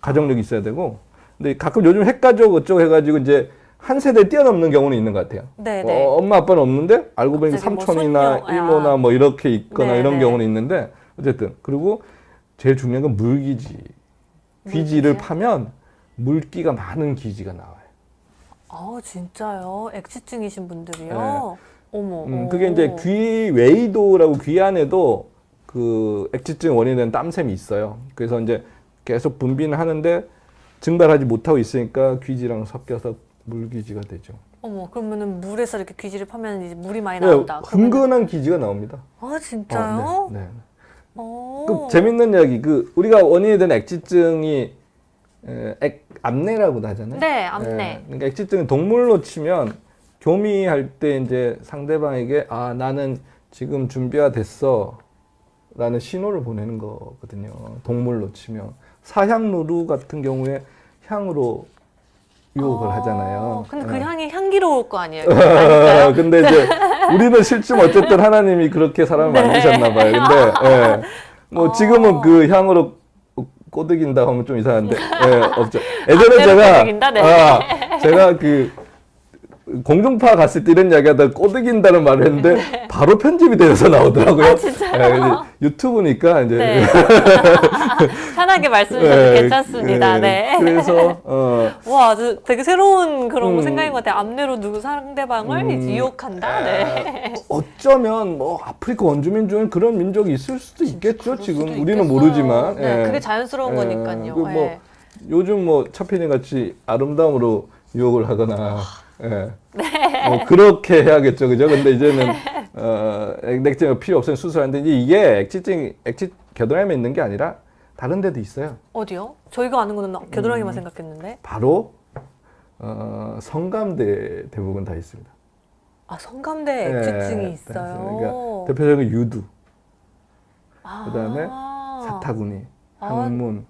가족력이 있어야 되고. 근데 가끔 요즘 핵가족 어쩌고 해가지고 이제 한 세대 뛰어넘는 경우는 있는 것 같아요. 네네. 엄마 아빠는 없는데 알고 보니 갑자기 뭐 삼촌이나 손녀, 이모나 뭐 이렇게 있거나 네네. 이런 경우는 있는데 어쨌든 그리고 제일 중요한 건 물기지. 귀지를 물기지요? 파면 물기가 많은 귀지가 나와요. 아 진짜요? 액지증이신 분들이요? 어머. 그게 이제 귀 외이도라고 귀 안에도 그 액지증 원인이 되는 땀샘이 있어요. 그래서 이제 계속 분비는 하는데 증발하지 못하고 있으니까 귀지랑 섞여서 물귀지가 되죠. 어머 그러면은 물에서 이렇게 귀지를 파면 이제 물이 많이 네, 나온다. 흥건한 귀지가 나옵니다. 아 진짜요? 네. 어. 그 재밌는 이야기. 그 우리가 원인이 되는 액지증이 암내라고도 하잖아요. 네, 암내. 그러니까 액지증은 동물로 치면 교미할 때 이제 상대방에게 아 나는 지금 준비가 됐어 라는 신호를 보내는 거거든요. 동물로 치면 사향누루 같은 경우에 향으로 유혹을 하잖아요. 근데 그 네. 향이 향기로울 거 아니에요? 아닐까요? 근데 이제 우리는 실증 어쨌든 하나님이 그렇게 사람을 만드셨나 봐요. 근데 예. 뭐 지금은 그 향으로 꼬드긴다 하면 좀 이상한데 예, 없죠. 예전에 제가 꼬드긴다? 네. 제가 그 공중파 갔을 때 이런 이야기하다 꼬드긴다는 말을 했는데 바로 편집이 되어서 나오더라고요. 아, 진짜요? 유튜브니까 이제 네. 편하게 말씀해 주셔도 괜찮습니다. 네. 그래서 와, 되게 새로운 그런 생각인 것 같아요. 암내로 누구 상대방을 이제 유혹한다. 네. 어쩌면 뭐 아프리카 원주민 중에 그런 민족이 있을 수도 있겠죠. 지금 수도 우리는 있겠어요. 모르지만. 네, 예. 그게 자연스러운 거니까요. 그 뭐 네. 요즘 뭐 차피님 같이 아름다움으로 유혹을 하거나 뭐 그렇게 해야겠죠, 그죠? 근데 이제는 액지증이 필요 없으면 수술하는데 이게 액지 겨드랑이에 있는 게 아니라 다른 데도 있어요. 어디요? 저희가 아는 거는 겨드랑이만 생각했는데. 바로 성감대 대부분 다 있습니다. 아, 성감대 액지증이 있어요. 그러니까 대표적인 유두, 아. 그다음에 사타구니, 아. 항문,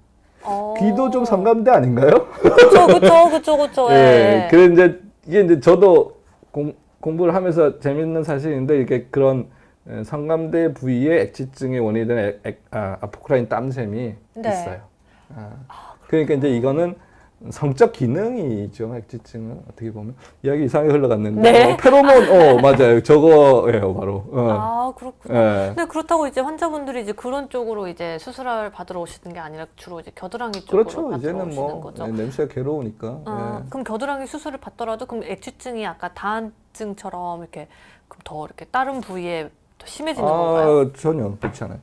귀도 좀 성감대 아닌가요? 그쵸. 예. 예. 그래 이제 이게 이제 저도 공부를 하면서 재밌는 사실인데 이렇게 그런 성감대 부위에 액지증의 원인이 되는 아포크라인 땀샘이 네. 있어요. 그러니까 이제 이거는 성적 기능이죠. 액지증은 어떻게 보면 이야기 이상하게 흘러갔는데 네. 페로몬 맞아요. 저거예요 바로. 아, 그렇구나. 예. 근데 그렇다고 이제 환자분들이 이제 그런 쪽으로 이제 수술을 받으러 오시는 게 아니라 주로 이제 겨드랑이 쪽으로 그렇죠. 받으러 이제는 오시는 뭐 거죠. 냄새가 괴로우니까. 그럼 겨드랑이 수술을 받더라도 그럼 액지증이 아까 다한증처럼 이렇게 그럼 더 이렇게 다른 부위에 더 심해지는 건가요? 전혀 그렇지 않아요.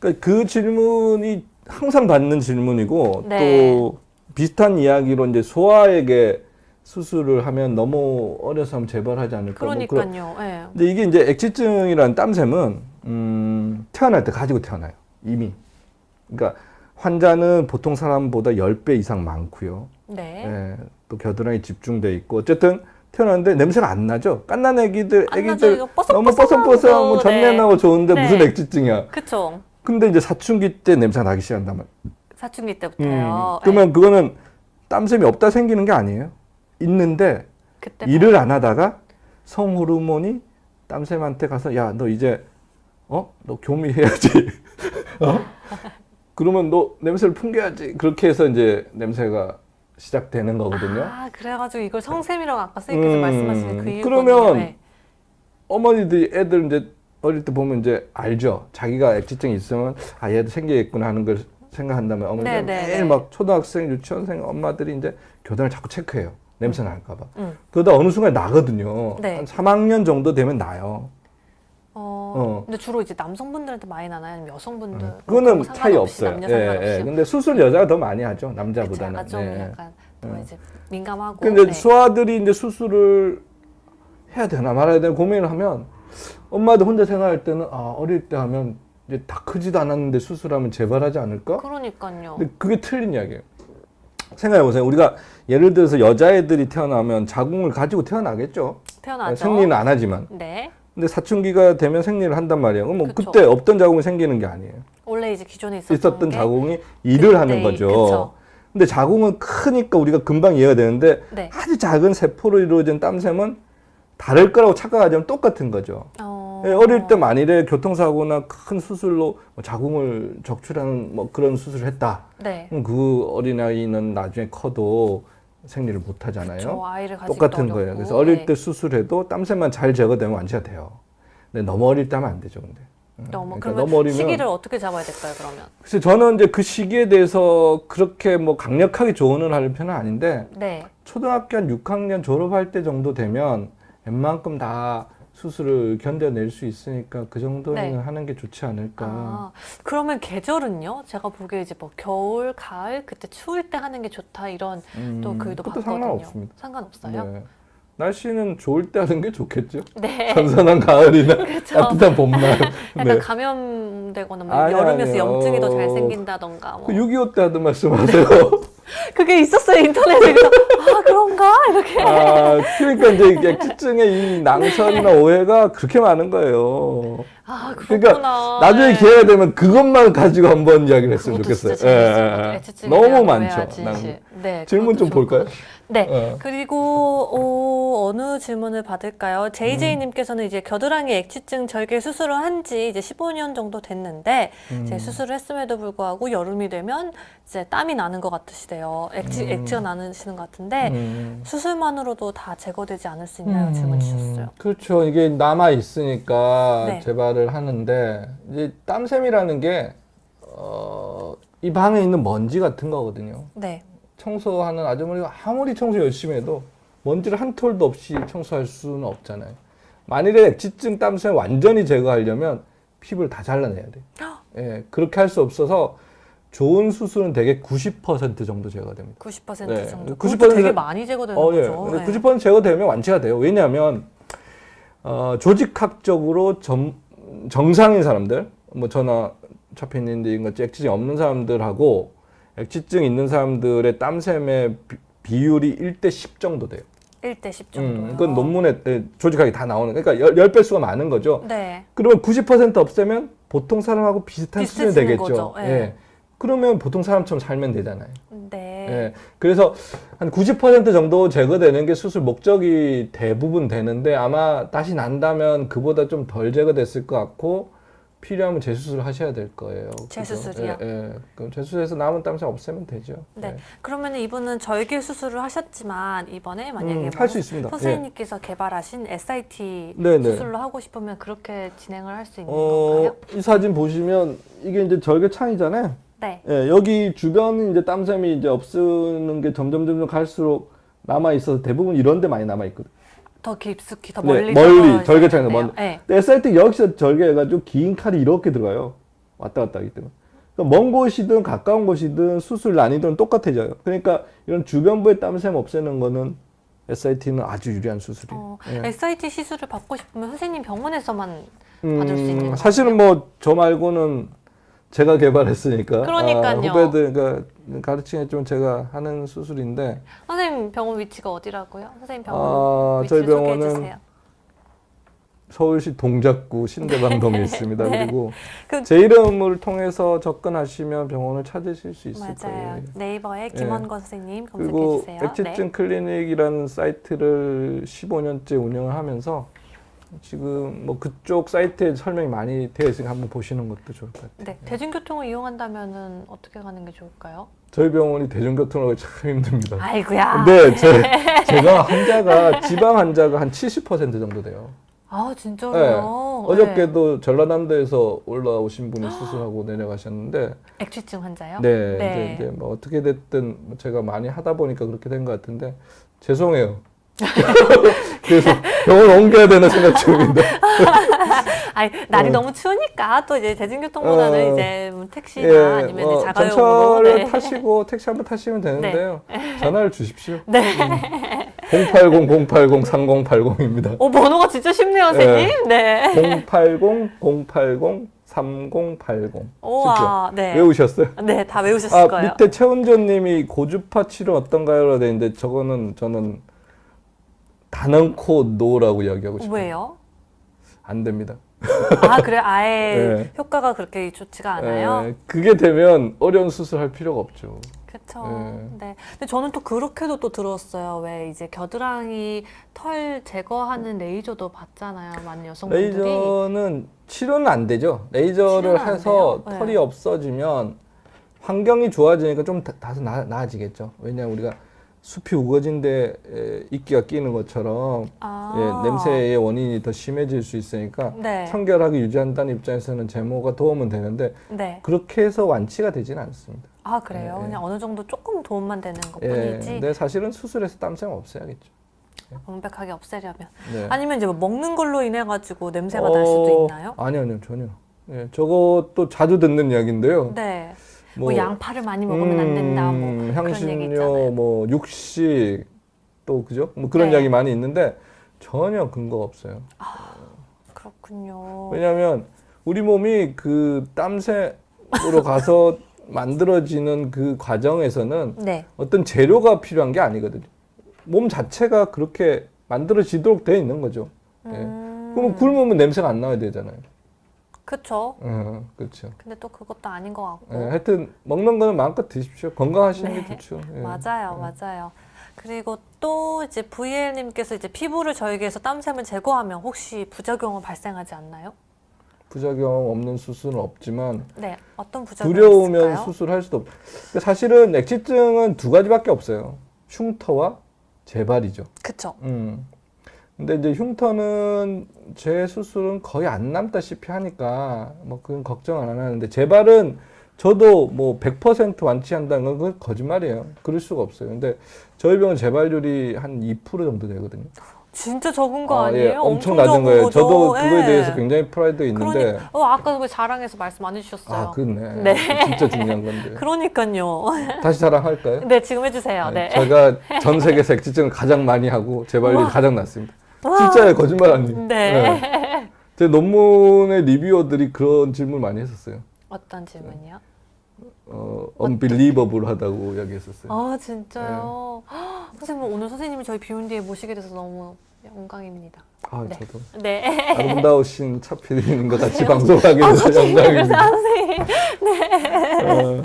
그러니까 그 질문이 항상 받는 질문이고 네. 또 비슷한 이야기로 이제 소아에게 수술을 하면 너무 어려서 하면 재발하지 않을까. 뭐 그러니까요. 예. 근데 이게 이제 액지증이라는 땀샘은 태어날 때 가지고 태어나요. 이미. 그러니까 환자는 보통 사람보다 10배 이상 많고요. 네. 예, 또 겨드랑이 집중돼 있고 어쨌든 태어났는데 냄새가 안 나죠. 갓난 애기들 안 나죠. 이거 너무 뽀송뽀송하고, 뽀송뽀송 뭐 전내 네. 나고 좋은데 네. 무슨 액지증이야. 그쵸. 근데 이제 사춘기 때 냄새가 나기 시작한단 말이에요. 사춘기 때부터요. 그러면 그거는 땀샘이 없다 생기는 게 아니에요. 있는데 그때 일을 안 하다가 성호르몬이 땀샘한테 가서 야, 너 이제 너 교미해야지. 그러면 너 냄새를 풍겨야지. 그렇게 해서 이제 냄새가 시작되는 거거든요. 아, 그래가지고 이걸 성샘이라고 아까 선생님께서 말씀하시는 그 이유거든요. 그러면 네. 어머니들이 애들 이제 어릴 때 보면 이제 알죠. 자기가 액지증이 있으면 얘도 생기겠구나 하는 걸 생각한다면 어머니가 매일 막 초등학생, 유치원생 엄마들이 이제 교단을 자꾸 체크해요. 냄새 날까봐. 그러다 어느 순간 나거든요. 네. 한 3학년 정도 되면 나요. 근데 주로 이제 남성분들한테 많이 나나요? 아니면 여성분들? 그거는 뭐 차이 상관없이, 없어요. 남녀 상관없이. 근데 수술 여자가 더 많이 하죠. 남자보다는. 그쵸, 좀 약간 더 이제 민감하고. 근데 네. 소아들이 이제 수술을 해야 되나 말아야 되나 고민을 하면 엄마도 혼자 생각할 때는 어릴 때 하면 이제 다 크지도 않았는데 수술하면 재발하지 않을까? 그러니까요. 근데 그게 틀린 이야기예요. 생각해보세요. 우리가 예를 들어서 여자애들이 태어나면 자궁을 가지고 태어나겠죠. 태어나죠. 생리는 안 하지만. 네. 근데 사춘기가 되면 생리를 한단 말이에요. 그럼 뭐 그쵸. 그때 없던 자궁이 생기는 게 아니에요. 원래 이제 기존에 있었던 게 자궁이 일을 하는 거죠. 그쵸. 근데 자궁은 크니까 우리가 금방 이해가 되는데 네. 아주 작은 세포로 이루어진 땀샘은 다를 거라고 착각하자면 똑같은 거죠. 예, 어릴 때 만일에 교통사고나 큰 수술로 뭐 자궁을 적출하는 뭐 그런 수술을 했다. 네. 그럼 그 어린아이는 나중에 커도 생리를 못 하잖아요. 그쵸, 아이를 가지기도 똑같은 어렵고. 거예요. 그래서 어릴 네. 때 수술해도 땀샘만 잘 제거되면 완치가 돼요. 근데 너무 어릴 때 하면 안 되죠, 근데. 너무 그러니까 그러면 너무 어리면 시기를 어떻게 잡아야 될까요, 그러면? 그래서 저는 이제 그 시기에 대해서 그렇게 뭐 강력하게 조언을 하는 편은 아닌데 네. 초등학교 한 6학년 졸업할 때 정도 되면 웬만큼 다 수술을 견뎌낼 수 있으니까 그 정도는 네. 하는 게 좋지 않을까. 그러면 계절은요? 제가 보기에 이제 뭐 겨울, 가을 그때 추울 때 하는 게 좋다 이런 또 글도 그것도 봤거든요. 상관없습니다. 상관없어요? 네. 날씨는 좋을 때 하는 게 좋겠죠. 네. 선선한 가을이나 그쵸. 따뜻한 봄날. 약간 네. 감염되거나 뭐 아니, 여름이어서 아니요. 염증이 더 잘 생긴다던가 뭐. 그 6.25 때 하던 말씀하세요. 그게 있었어요 인터넷에. 그래서 그런가 이렇게. 그러니까 이제 액지증의 이 낭설이나 오해가 그렇게 많은 거예요. 그렇구나. 그러니까 나중에 기회가 되면 그것만 가지고 한번 이야기를 했으면 그것도 좋겠어요. 진짜 재밌을 것 같아요. 너무 많죠. 네, 질문 좀 그것도 좋을 것 볼까요? 네. 그리고 어느 질문을 받을까요? JJ님께서는 이제 겨드랑이 액취증 절개 수술을 한 지 이제 15년 정도 됐는데 이제 수술을 했음에도 불구하고 여름이 되면 이제 땀이 나는 것 같으시대요. 액취가 나시는 것 같은데 수술만으로도 다 제거되지 않을 수 있나요? 질문 주셨어요. 그렇죠. 이게 남아 있으니까 네. 재발을 하는데 이제 땀샘이라는 게 이 방에 있는 먼지 같은 거거든요. 네. 청소하는 아주머니가 아무리 청소 열심히 해도 먼지를 한 톨도 없이 청소할 수는 없잖아요. 만일에 액취증 땀샘 완전히 제거하려면 피부를 다 잘라내야 돼요. 예, 그렇게 할 수 없어서 좋은 수술은 대개 90% 정도 제거됩니다. 90% 네. 정도. 90% 그것도 되게 많이 제거되는 예. 거죠. 근데 90% 제거되면 완치가 돼요. 왜냐하면 조직학적으로 정상인 사람들, 뭐 저나 차피님들인 같이 액취증이 없는 사람들하고 액취증 있는 사람들의 땀샘의 비율이 1대 10 정도 돼요. 1대 10 정도. 그건 논문에 조직학이 다 나오는, 그러니까 10배수가 많은 거죠. 네. 그러면 90% 없애면 보통 사람하고 비슷한 수준이 비슷해지는 되겠죠. 거죠. 예. 예. 그러면 보통 사람처럼 살면 되잖아요. 네. 예. 그래서 한 90% 정도 제거되는 게 수술 목적이 대부분 되는데 아마 다시 난다면 그보다 좀 덜 제거됐을 것 같고 필요하면 재수술을 하셔야 될 거예요. 재수술이요? 예. 그럼 재수술해서 남은 땀샘 없애면 되죠. 네. 예. 그러면 이분은 절개 수술을 하셨지만 이번에 만약에 할 수 있습니다. 선생님께서 개발하신 SIT 네네. 수술로 하고 싶으면 그렇게 진행을 할 수 있는 건가요? 이 사진 보시면 이게 이제 절개창이잖아요. 네. 예, 여기 주변 이제 땀샘이 이제 없어지는 게 점점 갈수록 남아 있어서 대부분 이런 데 많이 남아 있거든요. 더 깊숙이, 더 네, 멀리 절개창에서 떨어져야 먼. 돼요. 네. 근데 SIT 여기서 절개해가지고 긴 칼이 이렇게 들어가요. 왔다 갔다 하기 때문에. 그러니까 먼 곳이든 가까운 곳이든 수술 난이도는 똑같아져요. 그러니까 이런 주변부의 땀샘 없애는 거는 SIT는 아주 유리한 수술이에요. 예. SIT 시술을 받고 싶으면 선생님 병원에서만 받을 수 있는 건가요? 사실은 뭐 저 말고는 제가 개발했으니까. 그러니까요. 후배들, 그러니까 가르치겠지만 제가 하는 수술인데. 선생님 병원 위치가 어디라고요? 선생님 병원 위치 저희 소개해 병원은 주세요. 서울시 동작구 신대방동에 있습니다. 네. 그리고 그- 제 이름을 통해서 접근하시면 병원을 찾으실 수 있을 맞아요. 거예요. 네이버에 김원건 선생님 검색해 그리고 주세요. 액취증 클리닉이라는 사이트를 15년째 운영을 하면서 지금 뭐 그쪽 사이트에 설명이 많이 되어 있으니까 한번 보시는 것도 좋을 것 같아요. 네, 대중교통을 이용한다면은 어떻게 가는 게 좋을까요? 저희 병원이 대중교통으로 참 힘듭니다. 아이고야. 근데 제가 환자가 지방 환자가 한 70% 정도 돼요. 아 진짜로요? 네. 네. 어저께도 전라남도에서 올라오신 분이 수술하고 내려가셨는데, 액취증 환자요? 네, 네. 이제 뭐 어떻게 됐든 제가 많이 하다 보니까 그렇게 된 것 같은데 죄송해요. 그래서 병원 옮겨야 되나 생각 중입니다. 아니 날이 너무 추우니까 또 이제 대중교통보다는 이제 뭐 택시나 예, 아니면 이제 자가용으로 전철을 네. 타시고 택시 한번 타시면 되는데요. 전화를 주십시오. 네. 080 080 3080입니다. 번호가 진짜 쉽네요, 선생님. 네. 080 080 3080. 우와, 쉽죠? 네. 외우셨어요? 네, 다 외우셨을 거예요. 밑에 최은조님이 고주파 치료 어떤가요라고 돼 있는데 저는 단언코 노라고 이야기하고 싶어요. 왜요? 안 됩니다. 아, 그래 아예 네. 효과가 그렇게 좋지가 않아요? 그게 되면 어려운 수술할 필요가 없죠. 그렇죠. 네. 네. 근데 저는 또 그렇게도 또 들었어요. 왜 이제 겨드랑이 털 제거하는 레이저도 받잖아요. 많은 여성분들이. 레이저는 치료는 안 되죠. 레이저를 치료는 안 해서 돼요? 네. 털이 없어지면 환경이 좋아지니까 좀 다소 나아지겠죠. 왜냐하면 우리가 숲이 우거진데 이끼가 끼는 것처럼 냄새의 원인이 더 심해질 수 있으니까 네. 청결하게 유지한다는 입장에서는 제모가 도움은 되는데 네. 그렇게 해서 완치가 되지는 않습니다. 아, 그래요? 네. 그냥 어느 정도 조금 도움만 되는 것 예, 뿐이지. 근데 사실은 수술해서 땀샘 없애야겠죠. 명백하게 없애려면. 네. 아니면 이제 뭐 먹는 걸로 인해 가지고 냄새가 날 수도 있나요? 아니요, 전혀. 예, 저것도 자주 듣는 이야기인데요. 네. 뭐 양파를 많이 먹으면 안 된다. 뭐 그런 얘기 향신료, 있잖아요. 뭐 육식 또 그죠? 뭐 그런 네. 이야기 많이 있는데 전혀 근거가 없어요. 그렇군요. 왜냐하면 우리 몸이 그 땀샘으로 가서 만들어지는 그 과정에서는 네. 어떤 재료가 필요한 게 아니거든요. 몸 자체가 그렇게 만들어지도록 되어 있는 거죠. 예. 그러면 굶으면 냄새가 안 나야 되잖아요. 그렇죠. 그렇죠. 근데 또 그것도 아닌 것 같고. 예, 하여튼 먹는 거는 마음껏 드십시오. 건강하시는 네. 게 좋죠. 예. 맞아요, 맞아요. 그리고 또 이제 VL님께서 이제 피부를 저에게서 땀샘을 제거하면 혹시 부작용은 발생하지 않나요? 부작용 없는 수술은 없지만 네, 어떤 부작용이 두려우면 있을까요? 수술할 수도 없고 사실은 액취증은 두 가지밖에 없어요. 흉터와 재발이죠. 그쵸. 근데 이제 흉터는 제 수술은 거의 안 남다시피 하니까 뭐 그건 걱정 안 하는데 재발은 저도 뭐 100% 완치한다는 건 그건 거짓말이에요. 그럴 수가 없어요. 근데 저희 병원 재발률이 한 2% 정도 되거든요. 진짜 적은 거 아니에요? 예, 엄청 낮은 적은 거예요. 거죠. 저도 그거에 예. 대해서 굉장히 프라이드 있는데 아까 그 자랑해서 말씀 안 해주셨어요. 아, 그렇네. 네. 진짜 중요한 건데. 그러니까요. 다시 자랑할까요? 네, 지금 해주세요. 네. 제가 전 세계에서 액취증을 가장 많이 하고 재발률이 가장 낮습니다. 진짜예요. 거짓말 아니에요. 네. 제 논문의 리뷰어들이 그런 질문 많이 했었어요. 어떤 질문이요? unbelievable 하다고 이야기했었어요. 아, 진짜요? 선생님, 오늘 선생님을 저희 비욘디에 모시게 돼서 너무 영광입니다. 아, 네. 저도 네. 아름다우신 차피디님과 같이 방송하게 돼서 영광입니다. 선생님. 네.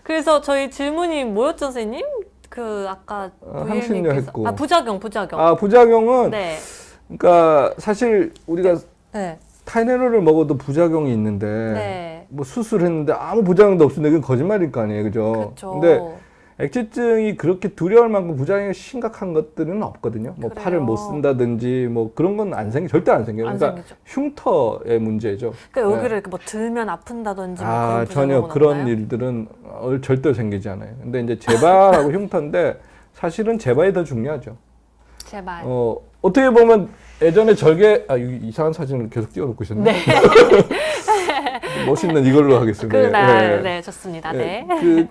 그래서 저희 질문이 뭐였죠, 선생님? 그 아까 향신료 VL님께서 했고. 부작용. 부작용은 네. 그러니까 사실 우리가 네. 타이레놀을 먹어도 부작용이 있는데 네. 뭐 수술했는데 아무 부작용도 없으면 이건 거짓말일 거 아니에요, 그죠? 그렇죠. 근데 액취증이 그렇게 두려울 만큼 부작용이 심각한 것들은 없거든요. 뭐 그래요. 팔을 못 쓴다든지 뭐 그런 건 절대 안 생겨요. 안 그러니까 생기죠. 흉터의 문제죠. 그러니까 여기를 네. 이렇게 뭐 들면 아픈다든지 뭐 그런 전혀 부작용은 그런 없나요? 일들은 절대 생기지 않아요. 근데 이제 재발하고 흉터인데 사실은 재발이 더 중요하죠. 제발. 어떻게 보면 예전에 이상한 사진을 계속 띄워놓고 있었네. 네. 멋있는 이걸로 하겠습니다. 네, 좋습니다. 예, 네.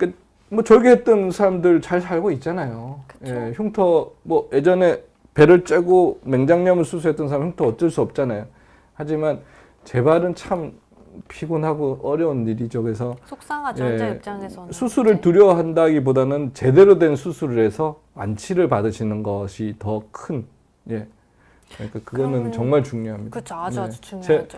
뭐 절개했던 사람들 잘 살고 있잖아요. 예, 흉터 뭐 예전에 배를 째고 맹장염을 수술했던 사람 흉터 어쩔 수 없잖아요. 하지만 재발은 참 피곤하고 어려운 일이죠. 그래서 속상하죠, 환자 입장에서는. 수술을 네. 두려워한다기보다는 제대로 된 수술을 해서 완치를 받으시는 것이 더 큰 그러니까 그거는 그러면- 정말 중요합니다. 그렇죠, 아주 네. 아주 중요하죠.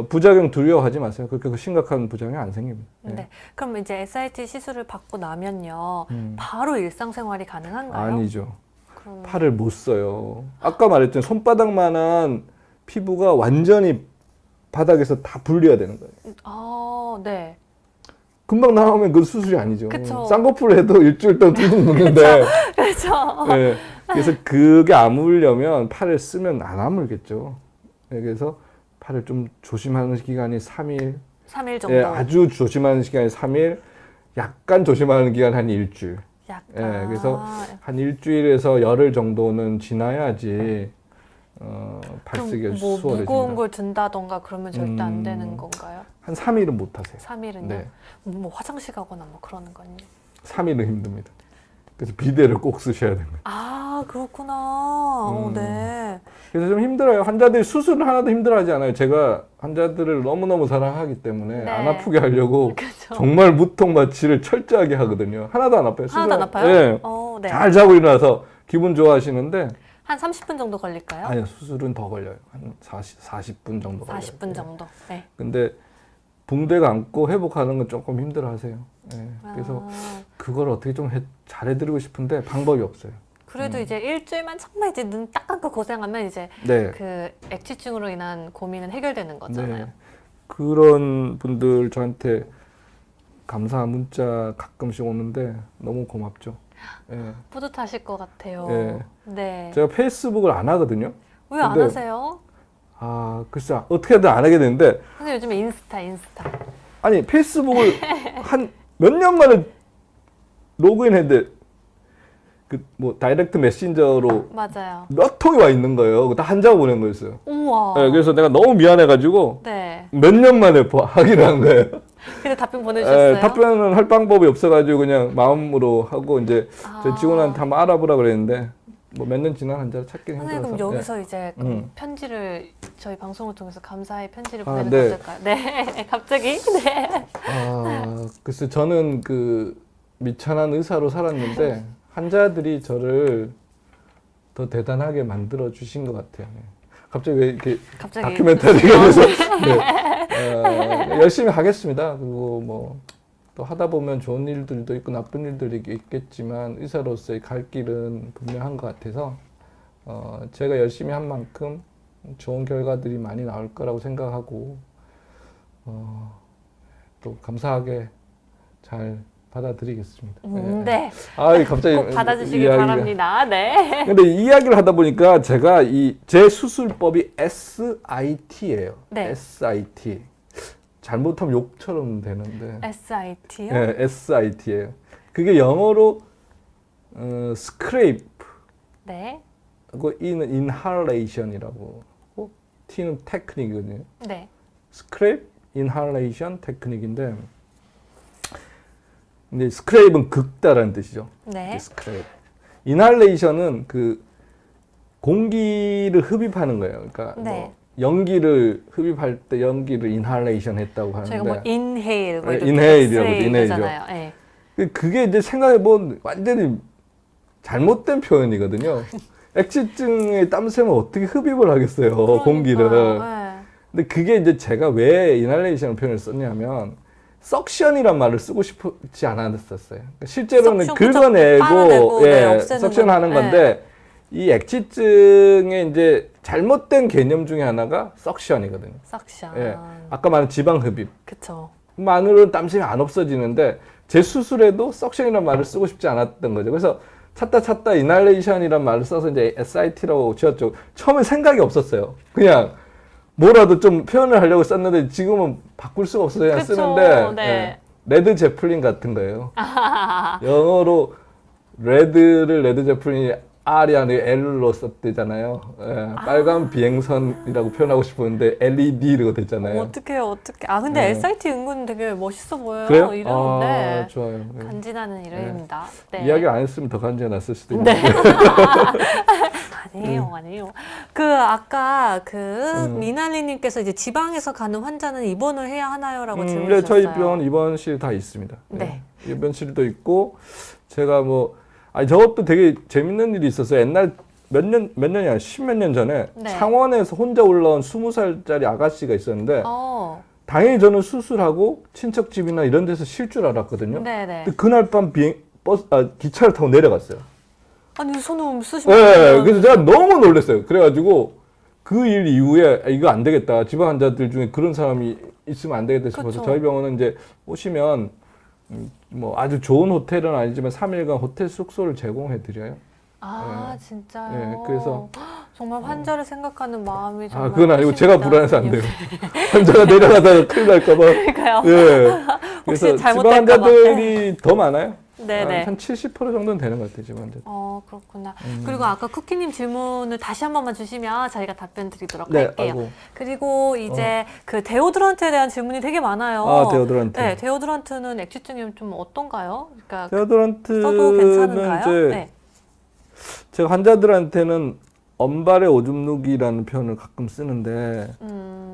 부작용 두려워하지 마세요. 그렇게 심각한 부작용 안 생깁니다. 네. 그럼 이제 SIT 시술을 받고 나면요, 음. 바로 일상생활이 가능한가요? 아니죠. 그럼... 팔을 못 써요. 아까 말했던 손바닥만한 피부가 완전히 바닥에서 다 분리해야 되는 거예요. 아, 네. 금방 나오면 그 수술이 아니죠. 그쵸. 쌍꺼풀 해도 일주일 동안 둥둥 묻는데. 그렇죠. 네. 그래서 그게 아물려면 팔을 쓰면 안 아물겠죠. 네, 그래서 팔을 좀 조심하는 기간이 3일. 3일 정도. 예, 아주 조심하는 시간이 3일. 약간 조심하는 기간 한 일주일. 약간. 예, 그래서 한 일주일에서 열흘 정도는 지나야지 발색이 뭐 수월해집니다. 무거운 걸 든다던가 그러면 절대 안 되는 건가요? 한 3일은 못 하세요. 3일은요? 네. 뭐 화장실 가거나 뭐 그러는 거니? 3일은 힘듭니다. 그래서 비데를 꼭 쓰셔야 됩니다. 아, 그렇구나. 네. 그래서 좀 힘들어요. 환자들이 수술을 하나도 힘들어하지 않아요. 제가 환자들을 너무너무 사랑하기 때문에 네. 안 아프게 하려고 그쵸. 정말 무통 마취를 철저하게 하거든요. 하나도 안 아파요. 하나도 안 아파요? 네. 네. 잘 자고 일어나서 기분 좋아하시는데 한 30분 정도 걸릴까요? 아니요. 수술은 더 걸려요. 한 40분 정도 걸려요. 40분 정도. 네. 근데 붕대 감고 회복하는 건 조금 힘들어하세요. 네. 그래서 그걸 어떻게 좀 잘해드리고 싶은데 방법이 없어요. 그래도 이제 일주일만 정말 이제 눈 딱 감고 고생하면 이제 네. 그 액취증으로 인한 고민은 해결되는 거잖아요. 네. 그런 분들 저한테 감사 문자 가끔씩 오는데 너무 고맙죠. 네. 뿌듯하실 것 같아요. 네. 네. 제가 페이스북을 안 하거든요. 왜 안 근데 하세요? 아, 글쎄 어떻게든 안 하게 되는데 근데 요즘에 인스타. 아니 페이스북을 한 몇 년 만에 로그인했는데 그 뭐 다이렉트 메신저로 맞아요. 몇 통이 와 있는 거예요. 다 한자가 보낸 거였어요. 우와. 네, 그래서 내가 너무 미안해가지고 네. 몇 년 만에 확인을 한 거예요. 근데 답변 보내주셨어요? 네, 답변을 할 방법이 없어가지고 그냥 마음으로 하고 이제 제 직원한테 한번 알아보라 그랬는데 뭐 몇 년 지난 한자를 찾긴 선생님 힘들어서. 그럼 여기서 이제 그럼 편지를 저희 방송을 통해서 감사의 편지를 보내는 거 네. 어떨까요? 네. 갑자기? 네. 글쎄 저는 그 미천한 의사로 살았는데 환자들이 저를 더 대단하게 만들어 주신 것 같아요. 네. 갑자기 왜 이렇게 갑자기. 다큐멘터리가 돼서 네. 열심히 하겠습니다. 그리고 뭐 또 하다 보면 좋은 일들도 있고 나쁜 일들도 있겠지만 의사로서의 갈 길은 분명한 것 같아서 제가 열심히 한 만큼 좋은 결과들이 많이 나올 거라고 생각하고 또 감사하게 잘 받아들이겠습니다. 네. 아, 갑자기 꼭 받아주시기 바랍니다. 네. 근데 이야기를 하다 보니까 제가 제 수술법이 SIT예요. 네. SIT. 잘못하면 욕처럼 되는데. SIT요? 네, SIT예요. 그게 영어로 스크레이프. 네. 그 E는 인할레이션이라고. T는 테크닉이거든요. 네. 스크레이프, 인할레이션 테크닉인데. 근데 스크레이프는 긁다라는 뜻이죠. 네. 스크레이프. 인할레이션은 그 공기를 흡입하는 거예요. 그러니까 네. 뭐 연기를 흡입할 때 연기를 인할레이션 했다고 하는데 저희가 뭐 인헤일, 뭐 네, 이렇게 인헤일이라고 X-ray 인헤일이죠. 이러잖아요. 네. 그게 이제 생각해 보면 완전히 잘못된 표현이거든요. 액취증에 땀샘을 어떻게 흡입을 하겠어요, 그러니까요. 공기를. 네. 근데 그게 이제 제가 왜 인할레이션 표현을 썼냐면 석션이란 말을 쓰고 싶지 않았었어요. 그러니까 실제로는 석션, 긁어내고 빨아내고, 네, 없애는 석션하는 거죠. 건데 이 액취증의 이제 잘못된 개념 중에 하나가 석션이거든요. 석션. 예. 아까 말한 지방 흡입. 그쵸. 만으로는 땀샘이 안 없어지는데 제 수술에도 석션이라는 말을 쓰고 싶지 않았던 거죠. 그래서 찾다 인할레이션이라는 말을 써서 이제 SIT라고 지었죠. 처음에 생각이 없었어요. 그냥 뭐라도 좀 표현을 하려고 썼는데 지금은 바꿀 수가 없어서 그냥 그쵸, 쓰는데 네. 예. 레드 제플린 같은 거예요. 영어로 레드 제플린이 R이 아니고 L로 썼대잖아요. 예, 빨간 비행선이라고 표현하고 싶었는데 LED 이러고 됐잖아요. 어떡해요. 아, 근데 네. SIT 은근 되게 멋있어 보여요. 그래요? 이름. 네. 좋아요. 네. 간지나는 이름입니다. 네. 이야기 안 했으면 더 간지가 났을 수도 있는데. 아니에요. 그 아까 그 미나리님께서 이제 지방에서 가는 환자는 입원을 해야 하나요라고 질문 네, 주셨어요. 저희 병원 입원실 다 있습니다. 네. 입원실도 있고 제가 저것도 되게 재밌는 일이 있었어요. 옛날 몇 년이 아니라 10몇 년 전에 네. 창원에서 혼자 올라온 20살짜리 아가씨가 있었는데 당연히 저는 수술하고 친척집이나 이런 데서 쉴 줄 알았거든요. 네네. 근데 그날 밤 기차를 타고 내려갔어요. 아니 손을 쓰시면 네, 그래서 제가 너무 놀랐어요. 그래가지고 그 일 이후에 이거 안 되겠다. 지방 환자들 중에 그런 사람이 있으면 안 되겠다 싶어서 그쵸. 저희 병원은 이제 오시면 뭐 아주 좋은 호텔은 아니지만 3일간 호텔 숙소를 제공해 드려요. 진짜요? 네, 그래서 정말 환자를 생각하는 마음이 정말 그건 아니고 제가 크십니다, 불안해서 안 선생님. 돼요. 환자가 내려가다가 큰일 날까봐. 그러니까요. 예. 그래서 혹시 지방 잘못될까 봐. 환자들이 더 많아요. 네네. 한 70% 정도는 되는 것 같아요, 지금. 그렇구나. 그리고 아까 쿠키님 질문을 다시 한 번만 주시면 저희가 답변 드리도록 네, 할게요. 아이고. 그리고 이제 그 데오드런트에 대한 질문이 되게 많아요. 데오드런트. 네, 데오드런트는 액취증이 좀 어떤가요? 그러니까 써도 데오드런트는 괜찮은가요? 이제 네. 제가 환자들한테는 언발의 오줌 누기라는 표현을 가끔 쓰는데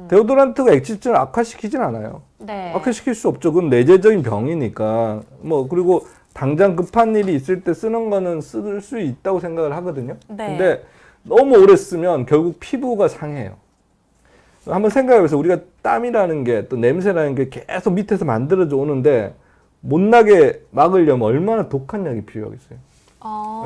데오드란트가 액취증을 악화시키진 않아요. 네. 악화시킬 수 없죠. 그건 내재적인 병이니까. 뭐 그리고 당장 급한 일이 있을 때 쓰는 거는 쓸 수 있다고 생각을 하거든요. 네. 근데 너무 오래 쓰면 결국 피부가 상해요. 한번 생각해 보세요. 우리가 땀이라는 게 또 냄새라는 게 계속 밑에서 만들어져 오는데 못 나게 막으려면 얼마나 독한 약이 필요하겠어요.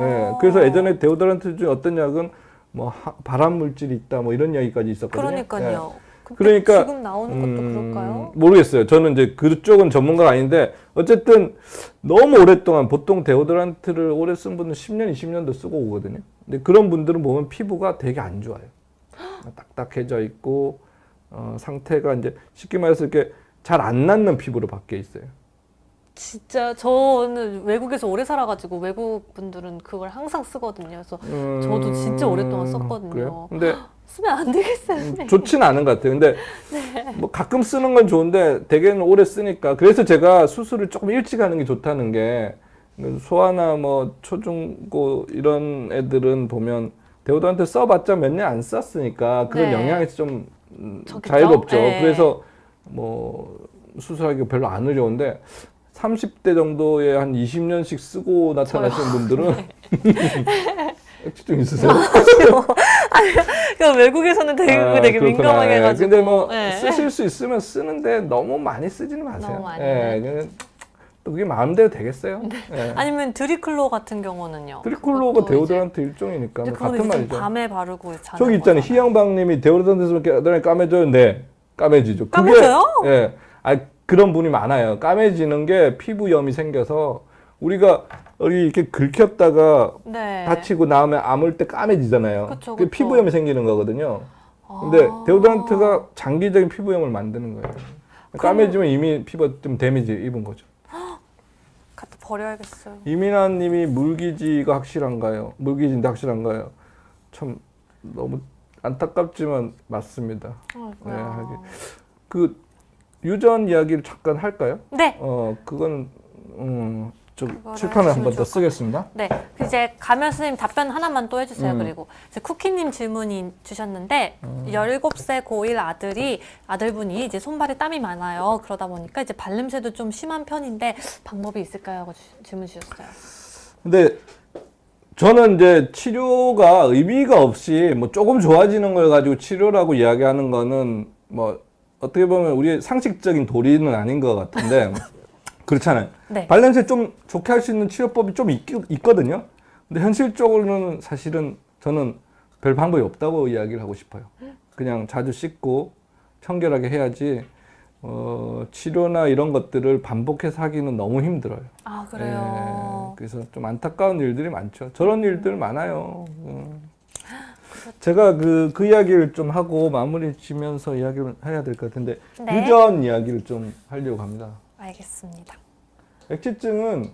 네, 그래서 예전에 데오드란트 중에 어떤 약은 뭐 발암 물질이 있다 뭐 이런 이야기까지 있었거든요. 그러니까요. 네. 그러니까 지금 나오는 것도 그럴까요? 모르겠어요. 저는 이제 그쪽은 전문가가 아닌데 어쨌든 너무 오랫동안 보통 데오드란트를 오래 쓴 분은 10년, 20년도 쓰고 오거든요. 근데 그런 분들은 보면 피부가 되게 안 좋아요. 딱딱해져 있고 상태가 이제 쉽게 말해서 이렇게 잘 안 낫는 피부로 바뀌어 있어요. 진짜 저는 외국에서 오래 살아가지고 외국 분들은 그걸 항상 쓰거든요. 그래서 저도 진짜 오랫동안 썼거든요. 그래요? 근데 쓰면 안 되겠어요. 좋지는 않은 것 같아요. 근데 뭐 가끔 쓰는 건 좋은데 대개는 오래 쓰니까 그래서 제가 수술을 조금 일찍 하는 게 좋다는 게 소아나 뭐 초중고 이런 애들은 보면 데오드란트 써봤자 몇 년 안 썼으니까 그런 네. 영향이 좀 저겠죠? 자유롭죠. 네. 그래서 뭐 수술하기가 별로 안 어려운데 30대 정도에 한 20년씩 쓰고 나타나시는 분들은 액취증 있으세요? 그러니까 외국에서는 되게 그렇구나. 민감하게 해가지고. 근데 뭐 네. 쓰실 수 있으면 쓰는데 너무 많이 쓰지는 마세요. 너무 많이. 그냥 또 그게 마음대로 되겠어요. 예. 아니면 드리클로 같은 경우는요? 드리클로가 그것도 데오드란트 일종이니까 이제 뭐 그거는 같은 이제 말이죠. 밤에 바르고 자는 저기 있잖아요. 거잖아요. 희영방님이 데오드란트 쓰면 까매져요. 네, 까매지죠. 까매져요? 예, 그런 분이 많아요. 까매지는 게 피부염이 생겨서 우리가 여기 이렇게 긁혔다가 네. 다치고 나오면 아물 때 까매지잖아요. 그쵸, 그게 그쵸. 피부염이 생기는 거거든요. 근데 아. 데오드란트가 장기적인 피부염을 만드는 거예요. 까매지면 이미 피부가 좀 데미지 입은 거죠. 갖다 버려야겠어요. 이민아님이 물기지가 확실한가요? 물기지인데 확실한가요? 참 너무 안타깝지만 맞습니다. 아이고야. 그 유전 이야기를 잠깐 할까요? 네. 그건 좀 그거를 칠판을 한 해주시면 번 더 좋을 것 쓰겠습니다. 네, 이제 가면 선생님 답변 하나만 또 해주세요. 그리고 이제 쿠키님 질문이 주셨는데 17세 고1 아들분이 이제 손발에 땀이 많아요. 그러다 보니까 이제 발냄새도 좀 심한 편인데 방법이 있을까요? 하고 질문 주셨어요. 근데 저는 이제 치료가 의미가 없이 뭐 조금 좋아지는 걸 가지고 치료라고 이야기하는 거는 뭐 어떻게 보면 우리의 상식적인 도리는 아닌 것 같은데 그렇잖아요. 네. 발냄새 좀 좋게 할 수 있는 치료법이 좀 있거든요. 근데 현실적으로는 사실은 저는 별 방법이 없다고 이야기를 하고 싶어요. 그냥 자주 씻고 청결하게 해야지 치료나 이런 것들을 반복해서 하기는 너무 힘들어요. 아, 그래요? 그래서 좀 안타까운 일들이 많죠. 저런 일들 많아요. 제가 그 이야기를 좀 하고 마무리 지면서 이야기를 해야 될 것 같은데 네. 유전 이야기를 좀 하려고 합니다. 알겠습니다. 액취증은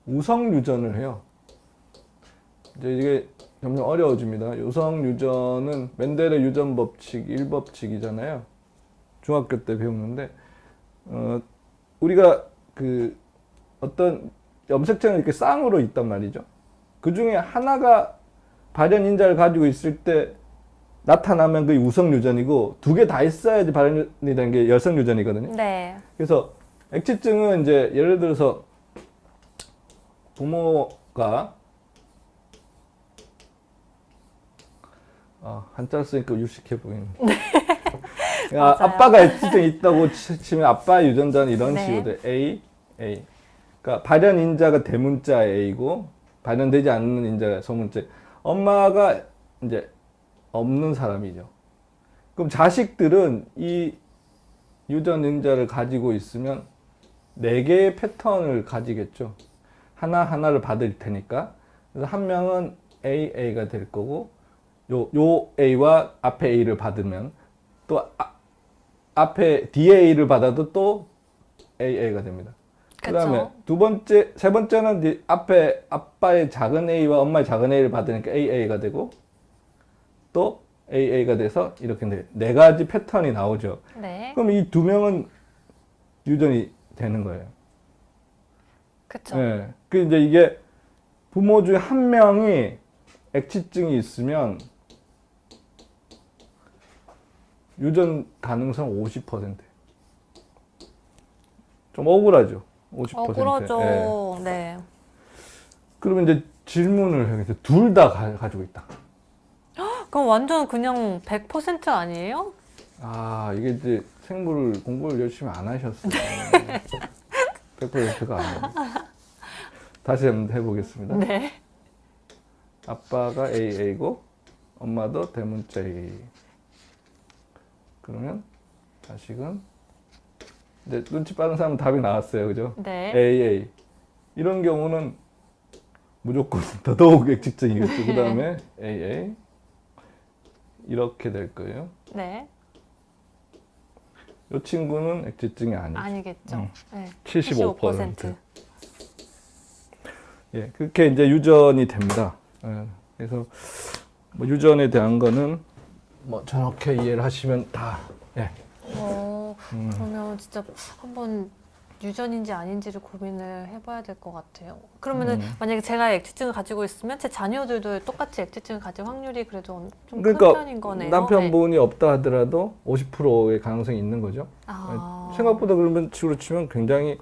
우성 유전을 해요. 이제 이게 점점 어려워집니다. 우성 유전은 멘델의 유전 법칙 1법칙이잖아요. 중학교 때 배우는데 우리가 그 어떤 염색체는 이렇게 쌍으로 있단 말이죠. 그 중에 하나가 발현 인자를 가지고 있을 때 나타나면 그게 우성 유전이고 두 개 다 있어야지 발현이 되는 게 여성 유전이거든요. 네. 그래서 액취증은 이제 예를 들어서 부모가 한자 쓰니까 유식해 보이네. 맞아요. 아빠가 액취증이 있다고 치면 아빠 유전자는 이런 네. 식으로 돼. A. 그러니까 발현 인자가 대문자 A고 발현되지 않는 인자가 소문자. 엄마가 이제 없는 사람이죠. 그럼 자식들은 이 유전 인자를 가지고 있으면 4개의 패턴을 가지겠죠. 하나하나를 받을 테니까. 그래서 한 명은 AA가 될 거고, 요 A와 앞에 A를 받으면, 또 앞에 DA를 받아도 또 AA가 됩니다. 그다음에 세 번째는 이제 앞에 아빠의 작은 A와 엄마의 작은 A를 받으니까 AA가 되고 또 AA가 돼서 이렇게 네 가지 패턴이 나오죠. 네. 그럼 이 두 명은 유전이 되는 거예요. 그쵸. 네. 그 이제 이게 부모 중에 한 명이 X증이 있으면 유전 가능성 50%. 좀 억울하죠. 50%. 억울하죠. 예. 네. 그러면 이제 질문을 해야겠죠. 둘 다 가지고 있다. 그럼 완전 그냥 100% 아니에요? 아, 이게 이제 생물 공부를 열심히 안 하셨어요. 100%가 아니에요. 다시 한번 해보겠습니다. 네. 아빠가 AA고 엄마도 대문자 A. 그러면 자식은 이제 눈치 빠른 사람은 답이 나왔어요, 그죠? 네. AA. 이런 경우는 무조건 더더욱 X증이겠죠. 그 다음에 AA. 이렇게 될 거예요. 네. 이 친구는 X증이 아니죠. 아니겠죠. 네. 75%. 예, 그렇게 이제 유전이 됩니다. 예, 그래서 뭐 유전에 대한 거는 뭐 저렇게 이해를 하시면 다. 예. 그러면 진짜 한번 유전인지 아닌지를 고민을 해봐야 될 것 같아요. 그러면은 만약에 제가 X증을 가지고 있으면 제 자녀들도 똑같이 X증을 가질 확률이 그래도 좀 큰 편인 거네요. 남편분이 없다 하더라도 50%의 가능성이 있는 거죠. 아. 생각보다 그러면 식으로 치면 굉장히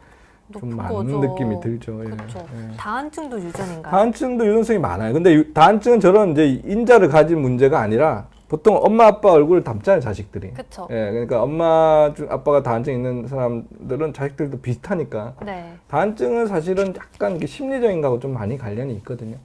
좀 높은 많은 거죠. 느낌이 들죠. 예. 그렇죠. 예. 다한증도 유전인가요? 다한증도 유전성이 많아요. 근데 다한증은 저런 이제 인자를 가진 문제가 아니라 보통 엄마 아빠 얼굴을 닮잖아요, 자식들이. 그렇죠. 예, 그러니까 엄마 중 아빠가 다한증 있는 사람들은 자식들도 비슷하니까. 네. 다한증은 사실은 약간 이렇게 심리적인 거하고 좀 많이 관련이 있거든요.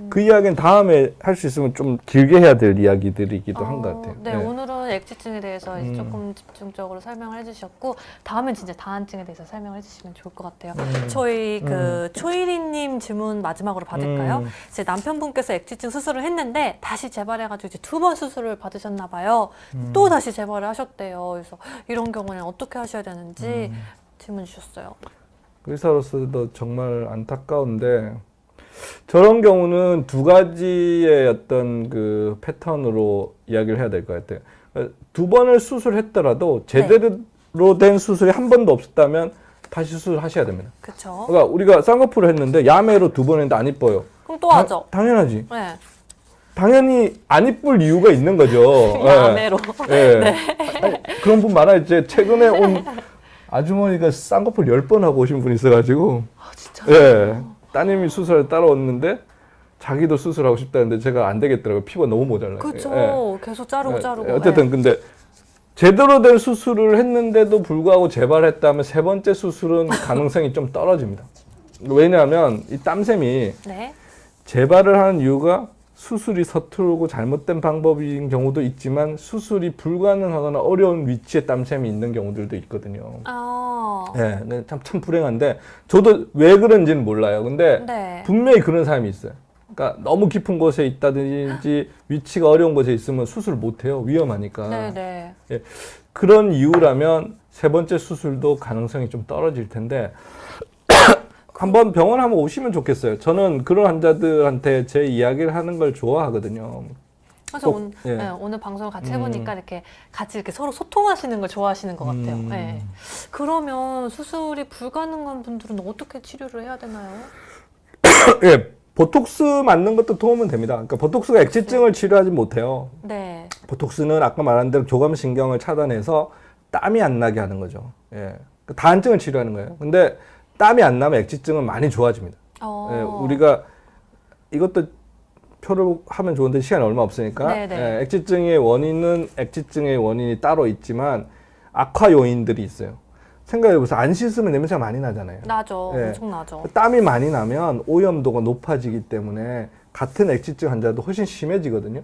그 이야기는 다음에 할 수 있으면 좀 길게 해야 될 이야기들이기도 한 것 같아요. 네, 예. 오늘은 X증에 대해서 이제 조금 집중적으로 설명을 해주셨고 다음엔 진짜 다한증에 대해서 설명을 해주시면 좋을 것 같아요. 저희 그 초일이님 질문 마지막으로 받을까요? 제 남편분께서 X증 수술을 했는데 다시 재발해가지고 이제 2번 수술을 받으셨나 봐요. 또 다시 재발을 하셨대요. 그래서 이런 경우는 어떻게 하셔야 되는지 질문 주셨어요. 의사로서도 정말 안타까운데 저런 경우는 두 가지의 어떤 그 패턴으로 이야기를 해야 될 것 같아요. 두 번을 수술했더라도 제대로 된 수술이 한 번도 없었다면 다시 수술하셔야 됩니다. 그렇죠. 그러니까 우리가 쌍꺼풀을 했는데 야매로 두 번 했는데 안 이뻐요. 그럼 또 하죠. 당연하지. 네. 당연히 안 이쁠 이유가 있는 거죠. 야매로. 예. 네. 아니, 그런 분 많아요. 이제 최근에 온 아주머니가 쌍꺼풀 10번 하고 오신 분이 있어가지고. 아, 진짜? 예. 따님이 수술을 따라왔는데 자기도 수술하고 싶다는데 제가 안 되겠더라고요. 피부가 너무 모자라요. 그렇죠. 계속 자르고 자르고. 어쨌든 근데 제대로 된 수술을 했는데도 불구하고 재발했다면 세 번째 수술은 가능성이 좀 떨어집니다. 왜냐하면 이 땀샘이 네. 재발을 하는 이유가 수술이 서투르고 잘못된 방법인 경우도 있지만 수술이 불가능하거나 어려운 위치에 땀샘이 있는 경우들도 있거든요. 아. 네, 참 불행한데 저도 왜 그런지는 몰라요. 근데 네. 분명히 그런 사람이 있어요. 그러니까 너무 깊은 곳에 있다든지 위치가 어려운 곳에 있으면 수술 못 해요. 위험하니까. 네네. 예, 그런 이유라면 세 번째 수술도 가능성이 좀 떨어질 텐데 한번 병원 한번 오시면 좋겠어요. 저는 그런 환자들한테 제 이야기를 하는 걸 좋아하거든요. 그래서 예. 네, 오늘 방송을 같이 해보니까 이렇게 같이 이렇게 서로 소통하시는 걸 좋아하시는 것 같아요. 네. 그러면 수술이 불가능한 분들은 어떻게 치료를 해야 되나요? 예, 보톡스 맞는 것도 도움은 됩니다. 그러니까 보톡스가 X증을 치료하지 못해요. 네. 보톡스는 아까 말한 대로 교감신경을 차단해서 땀이 안 나게 하는 거죠. 예, 다한증을 치료하는 거예요. 근데 땀이 안 나면 X증은 많이 좋아집니다. 예, 우리가 이것도 표를 하면 좋은데 시간이 얼마 없으니까 예, X증의 원인이 따로 있지만 악화 요인들이 있어요. 생각해보세요. 안 씻으면 냄새가 많이 나잖아요. 나죠. 예. 엄청 나죠. 땀이 많이 나면 오염도가 높아지기 때문에 같은 X증 환자도 훨씬 심해지거든요.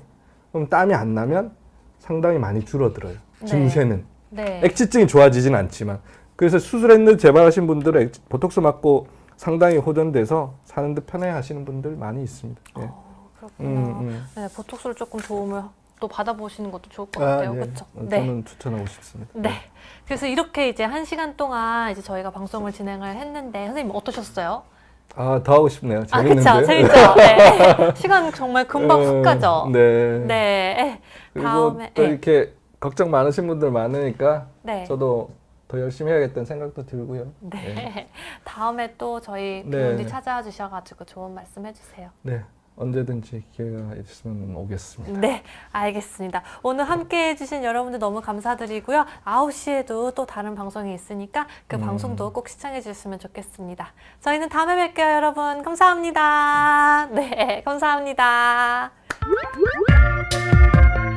그럼 땀이 안 나면 상당히 많이 줄어들어요. 증세는. 네. X증이 좋아지진 않지만. 그래서 수술했는데 재발하신 분들은 보톡스 맞고 상당히 호전돼서 사는데 편해하시는 분들 많이 있습니다. 예. 그렇구나. 네, 보톡스를 조금 도움을 또 받아보시는 것도 좋을 것 같아요. 네. 그렇죠? 저는 추천하고 싶습니다. 네. 그래서 이렇게 이제 1시간 동안 이제 저희가 방송을 진행을 했는데 선생님 어떠셨어요? 아, 더 하고 싶네요. 아, 재밌는데요? 그쵸. 재밌죠? 네. 시간 정말 금방 훅 가죠? 네. 네. 그리고 다음에 또 이렇게 걱정 많으신 분들 많으니까 네. 저도 더 열심히 해야겠다는 생각도 들고요. 네. 다음에 또 저희 네. 비욘디 찾아와 주셔가지고 좋은 말씀 해주세요. 네. 언제든지 기회가 있으면 오겠습니다. 네, 알겠습니다. 오늘 함께 해주신 여러분들 너무 감사드리고요. 9시에도 또 다른 방송이 있으니까 그 방송도 꼭 시청해 주셨으면 좋겠습니다. 저희는 다음에 뵐게요, 여러분. 감사합니다. 네, 감사합니다.